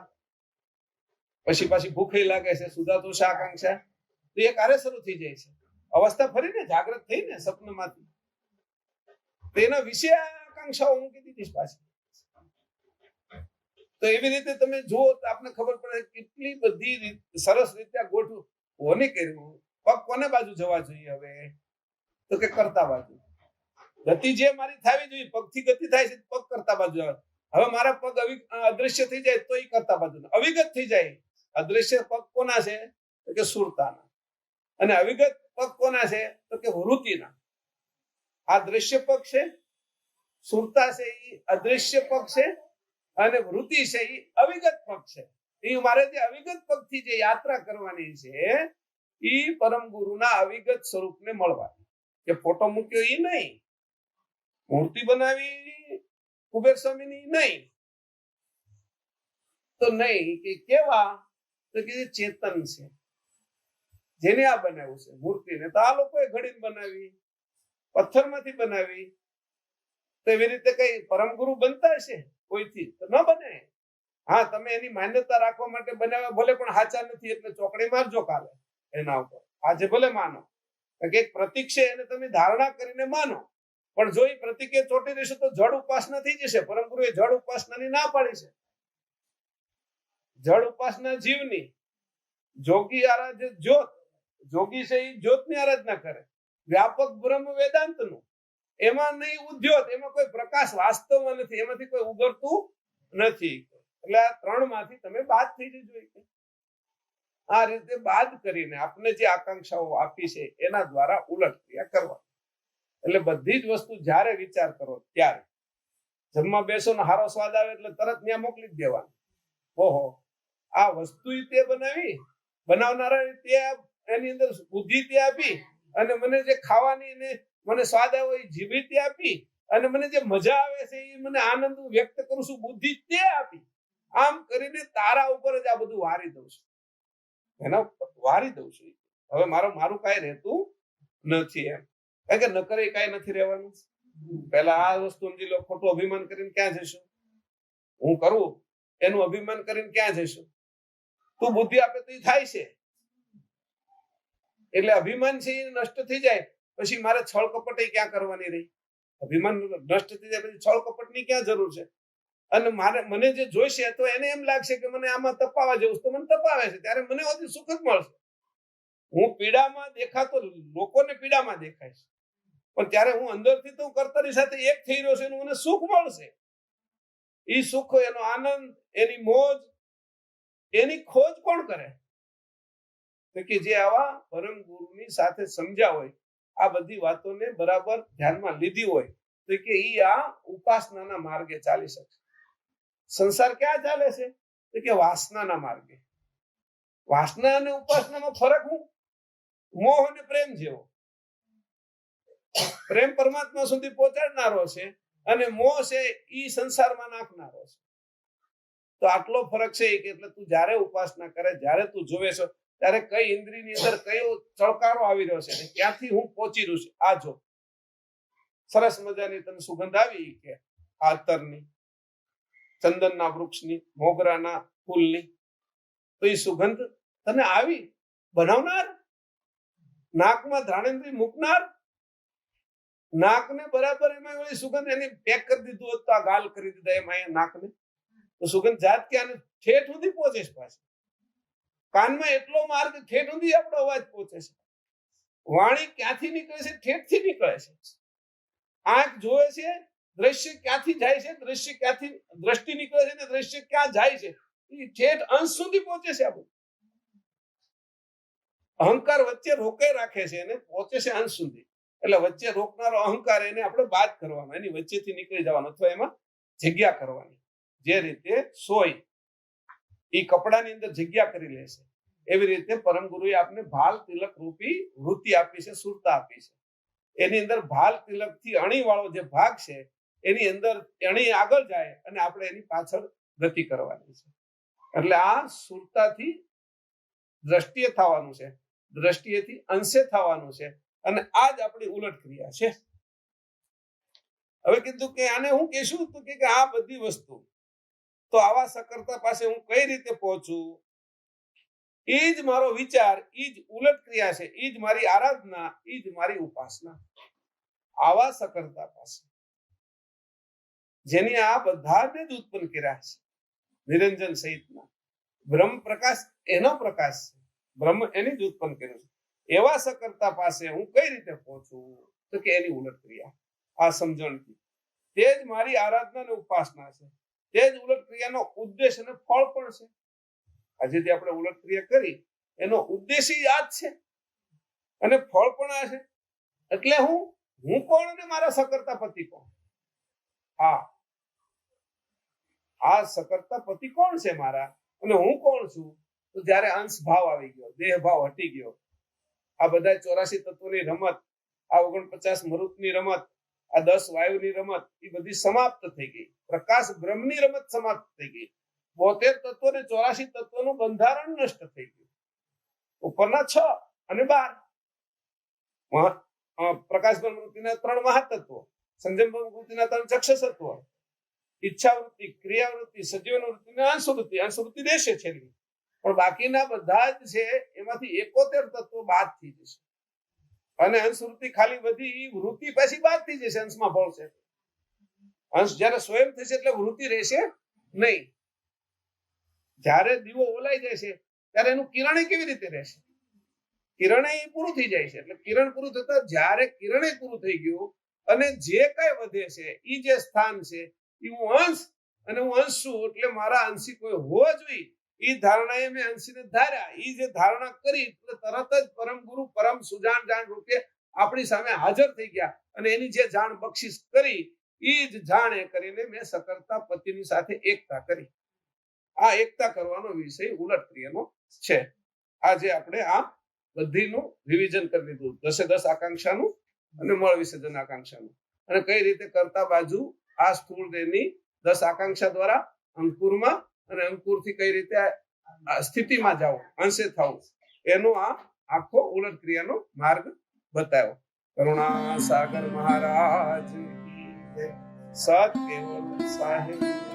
પછી પાછી ભૂખી લાગે છે, સુધાતોષ આકાંક્ષા, તો એ કાર્ય શરૂ થઈ જાય છે. અવસ્થા ફરીને જાગૃત થઈને સપનામાંથી તેના વિશે આકાંક્ષાઓ મૂકી દીધી પાછી. તો એવી રીતે તમે જુઓ તો આપને ખબર પડે કેટલી બધી સરસ રીતે ગોઠવું. કોને કર્યું? પગ કોને બાજુ જવા જોઈએ? હવે તો કે કરતા બાજુ. ગતિ જે મારી થવી જોઈએ, પગથી ગતિ થાય છે, પગ કરતા બાજુ આવે. હવે મારા પગ અદૃશ્ય થઈ જાય તો એ કરતા બાજુ અવિગત થઈ જાય. અદૃશ્ય પગ કોના છે? તો કે સુરતાના. અને અવિગત પગ કોના છે? તો કે વૃત્તિના. આ દ્રશ્ય પગ છે, સુરતા છે એ અદૃશ્ય પગ છે, અને વૃત્તિ છે એ અવિગત પગ છે. એ મારે જે અવિગત પગથી જે યાત્રા કરવાની છે એ પરમ ગુરુના અવિગત સ્વરૂપને મળવાની. કે ફોટો મૂક્યો એ નહીં, મૂર્તિ બનાવી કુબેર સ્વામીની નહીં, તો નહીં કે કેવા? તો કે ચેતન છે જેને આ બનાવ્યું છે મૂર્તિને. તો આ લોકોએ ઘડીને બનાવી, પથ્થરમાંથી બનાવી. તો એવી રીતે કઈ પરમ ગુરુ બનતા હશે કોઈથી? તો ન બને. હા, તમે એની માન્યતા રાખવા માટે બનાવ્યા, ભલે પણ સાચા નથી એટલે ચોકડી મારજો કાલે એના ઉપર. આજે ભલે માનો કે એક પ્રતીક છે એને તમે ધારણા કરીને માનો, પણ જો એ પ્રતીકે ચોટી રહેશે તો જળ ઉપાસના થઈ જશે. પરમ ગુરુએ જળ ઉપાસનાની ના પાડી છે. જળ ઉપાસના જીવની, જોગી આરાધ્ય જ્યોત. જોગી છે એ જ્યોતની આરાધના કરે. વ્યાપક બ્રહ્મ વેદાંતનું, એમાં નહીં ઉદ્યોત, એમાં કોઈ પ્રકાશ વાસ્તવમાં નથી, એમાંથી કોઈ ઉગરતું નથી. એટલે આ 3 માંથી તમે બાદ થઈ જજો. આ રીતે બાદ કરીને આપણે જે આકાંક્ષાઓ આપી છે એના દ્વારા ઉલટ ક્રિયા કરવા. એટલે બધી જ વસ્તુ જ્યારે વિચાર કરો ત્યારે જમવા બેસો ને હારો સ્વાદ આવે એટલે તરત ત્યાં મોકલી જ દેવાનું. ઓહો, આ વસ્તુ તે બનાવી, બનાવનારા તે એની અંદર બુદ્ધિ તે આપી, અને મને જે ખાવાની ને મને સ્વાદ આવ્યો એ જીભી તે આપી, અને મને જે મજા આવે છે એ મને આનંદ વ્યક્ત કરું છું બુદ્ધિ તે આપી. આમ કરીને તારા ઉપર જ આ બધું વારી દઉં છું, એના વારી દઉં છું. હવે મારું કાંઈ રહેતું નથી એમ. કારણ કે ન કરે કાંઈ નથી રહેવાનું. પેલા આ વસ્તુ સમજી લો, ખોટું અભિમાન કરીને ક્યાં જઈશું? હું કરું એનું અભિમાન કરીને ક્યાં જઈશું? તું બુદ્ધિ આપે તો એ થાય છે. એટલે અભિમાન છે એ નષ્ટ થઈ જાય પછી મારે છળ કપટ ક્યાં કરવાની રહી? અભિમાન નષ્ટ થઈ જાય પછી છળ કપટની ક્યાં જરૂર છે? અને મને જે જોઈશે તો એને એમ લાગશે કે મને આમાં તપાવા જેવું, તો મને તપાવે છે ત્યારે મને વધુ સુખ જ મળશે. હું પીડામાં દેખાતો લોકોને પીડામાં દેખાય છે, પણ ત્યારે હું અંદરથી તો કર્તાની સાથે એક થઈ રહ્યો છે એનું મને સુખ મળશે. એ સુખ, એનો આનંદ, એની મોજ, એની ખોજ કોણ કરે? તો કે જે આવા પરમ ગુરુની સાથે સમજ્યા હોય, આ બધી વાતોને બરાબર ધ્યાનમાં લીધી હોય, તો કે ઈ આ ઉપાસનાના માર્ગે ચાલી શકે. સંસાર ક્યાં ચાલે છે? તો કે વાસનાના માર્ગે. વાસના અને ઉપાસનામાં ફરક હું? મોહ અને પ્રેમ જેવો. પ્રેમ પરમાત્મા સુધી પહોંચાડનારો છે અને મોહ છે ઈ સંસારમાં નાખનારો છે. તો આટલો ફરક છે કે એટલે તું જ્યારે ઉપાસના કરે, જ્યારે તું જોવે છે ત્યારે કઈ ઇન્દ્રિયની અંદર કયો ચળકારો આવી રહ્યો છે, ક્યાંથી હું પહોંચી રહ્યું છું. આ જો સરસ મજાની તને સુગંધ આવી કે આતરની, ચંદનના વૃક્ષની, મોગરાના ફૂલની, તો એ સુગંધ તને આવી. બનાવનાર, નાકમાં ધાણેન્દ્રી મૂકનાર, નાકને બરાબર એમાં ઓલી સુગંધ એની પેક કરી દીધું હોત તો આ ગાલ કરી દીધા એમાં નાકને, તો સુગંધ જાત કે આને ઠેઠ સુધી પહોંચે છે પાછી. કાનમાં એટલો માર્ગ ઠેઠ સુધી આપણો અવાજ પહોંચે છે. વાણી ક્યાંથી નીકળે છે? ઠેઠથી નીકળે છે. આંખ જોવે છે, દ્રશ્ય ક્યાંથી જાય છે, દ્રશ્ય ક્યાંથી દ્રષ્ટિ નીકળે છે ને દ્રશ્ય ક્યાં જાય છે, એ ઠેઠ અંશ સુધી પહોંચે છે. આપણું અહંકાર વચ્ચે રોકે રાખે છે અને પહોંચે છે અંશ સુધી. એટલે વચ્ચે રોકનારો અહંકાર એને આપણે બાદ કરવાનો, એની વચ્ચેથી નીકળી જવાનો અથવા એમાં જગ્યા કરવાની. જે રીતે સોય એ કપડાની અંદર જગ્યા કરી લે છે, એવી રીતે પરમ ગુરુએ આપને ભાલ તિલક રૂપી વૃત્તિ આપી છે, સુરતા આપી છે. એની અંદર ભાલ તિલક થી અણી વાળો જે ભાગ છે એની અંદર અણી આગળ જાય અને આપણે એની પાછળ ગતિ કરવાની છે. એટલે આ સુરતાથી દ્રષ્ટિએ થવાનું છે, દ્રષ્ટિએથી અંશે થવાનું છે, અને આ જ આપણી ઉલટ ક્રિયા છે. હવે કીધું કે આને હું કહેશું તો કે આ બધી વસ્તુ તો આવા સકર્તા પાસે હું કઈ રીતે પહોંચું? એ જ મારો વિચાર, એ જ ઉલટ ક્રિયા છે, એ જ મારી આરાધના, એ જ મારી ઉપાસના. આવા સકર્તા પાસે જેની આ બધાને જ ઉત્પન્ન કર્યા છે, નિરંજન સહિતના બ્રહ્મ પ્રકાશ એનો પ્રકાશ છે, બ્રહ્મ એની જ ઉત્પન્ન કર્યું છે. એવા સકર્તા પાસે હું કઈ રીતે પહોંચું? તો કે એની ઉલટ ક્રિયા, આ સમજણથી. તે જ મારી આરાધના અને ઉપાસના છે, તે જ ઉલટ ક્રિયાનો ઉદ્દેશ અને ફળ પણ છે. આજે જે આપણે ઉલટ ક્રિયા કરી એનો ઉદ્દેશ આ જ છે અને ફળ પણ આ છે. એટલે હું કોણ અને મારા સકર્તા પતિ કોણ? આ સકર્તા પતિ કોણ છે મારા, અને હું કોણ છું? તો જયારે અંશ ભાવ આવી ગયો, દેહ ભાવ હટી ગયો, આ બધા 84 તત્વોની રમત, આ 49 મરુતની રમત, આ 10 વાયુની રમત, એ બધી સમાપ્ત થઈ ગઈ. પ્રકાશ બ્રહ્મની રમત સમાપ્ત થઈ ગઈ. 72 તત્વો ને 84 તત્વોનું બંધારણ નષ્ટ થઈ ગયું. ઉપરના 6 અને 12 પ્રકાશ બ્રહ્મવૃત્તિના 3 મહાતત્વો, સંજમ બ્રહ્મવૃત્તિના 3 ચક્ષસ તત્વો, ઈચ્છાવૃત્તિ, ક્રિયાવૃત્તિ, સજીવન વૃત્તિ અને અંશવૃત્તિ દેશે છેલ્લી. પણ બાકીના બધા જ છે એમાંથી 71 તત્વો બાદ થઈ જશે, અને અંશવૃત્તિ ખાલી બધી વૃત્તિ પછી બાદ થઈ જશે. અંશમાં ભળશે. અંશ જયારે સ્વયં થશે એટલે વૃત્તિ રહેશે નહીં. જયારે દીવો ઓલાઈ જાય છે ત્યારે એનું કિરણે કેવી રીતે રહેશે? કિરણે પૂરું થઈ જાય છે. એટલે કિરણ પૂરું થતા જયારે કિરણે પૂરું થઈ ગયું અને જે કઈ વધે છે એ જે સ્થાન છે એ હું અંશ, અને હું અંશ છું એટલે મારા અંશી કોઈ હોવા જોઈએ. એ ધારણાએ મેં અંશીને ધાર્યા. એ જે ધારણા કરી એટલે તરત જ પરમ ગુરુ પરમ સુજાણ જાણ રૂપે આપણી સામે હાજર થઈ ગયા, અને એની જે જાણ બક્ષિસ કરી એ જ જાણે કરીને મેં સકર્તા પતિની સાથે એકતા કરી. આ એકતા કરવાનો વિષય ઉલટ ક્રિયાનો છે. આજે આપણે આ બધીનું રિવિઝન કરી લીધું, 10 આકાંક્ષાનું અને મળ વિસર્જન આકાંક્ષાનું, અને કઈ રીતે કરતા બાજુ આ સ્થૂળ દેહની 10 આકાંક્ષા દ્વારા અંકુરમાં, અને અંકુરથી કઈ રીતે સ્થિતિમાં જવું, અંશે થવું, એનો આ આખો ઉલટ ક્રિયાનો માર્ગ બતાવ્યો. કરુણા સાગર મહારાજ સત કેવલ સાહેબ.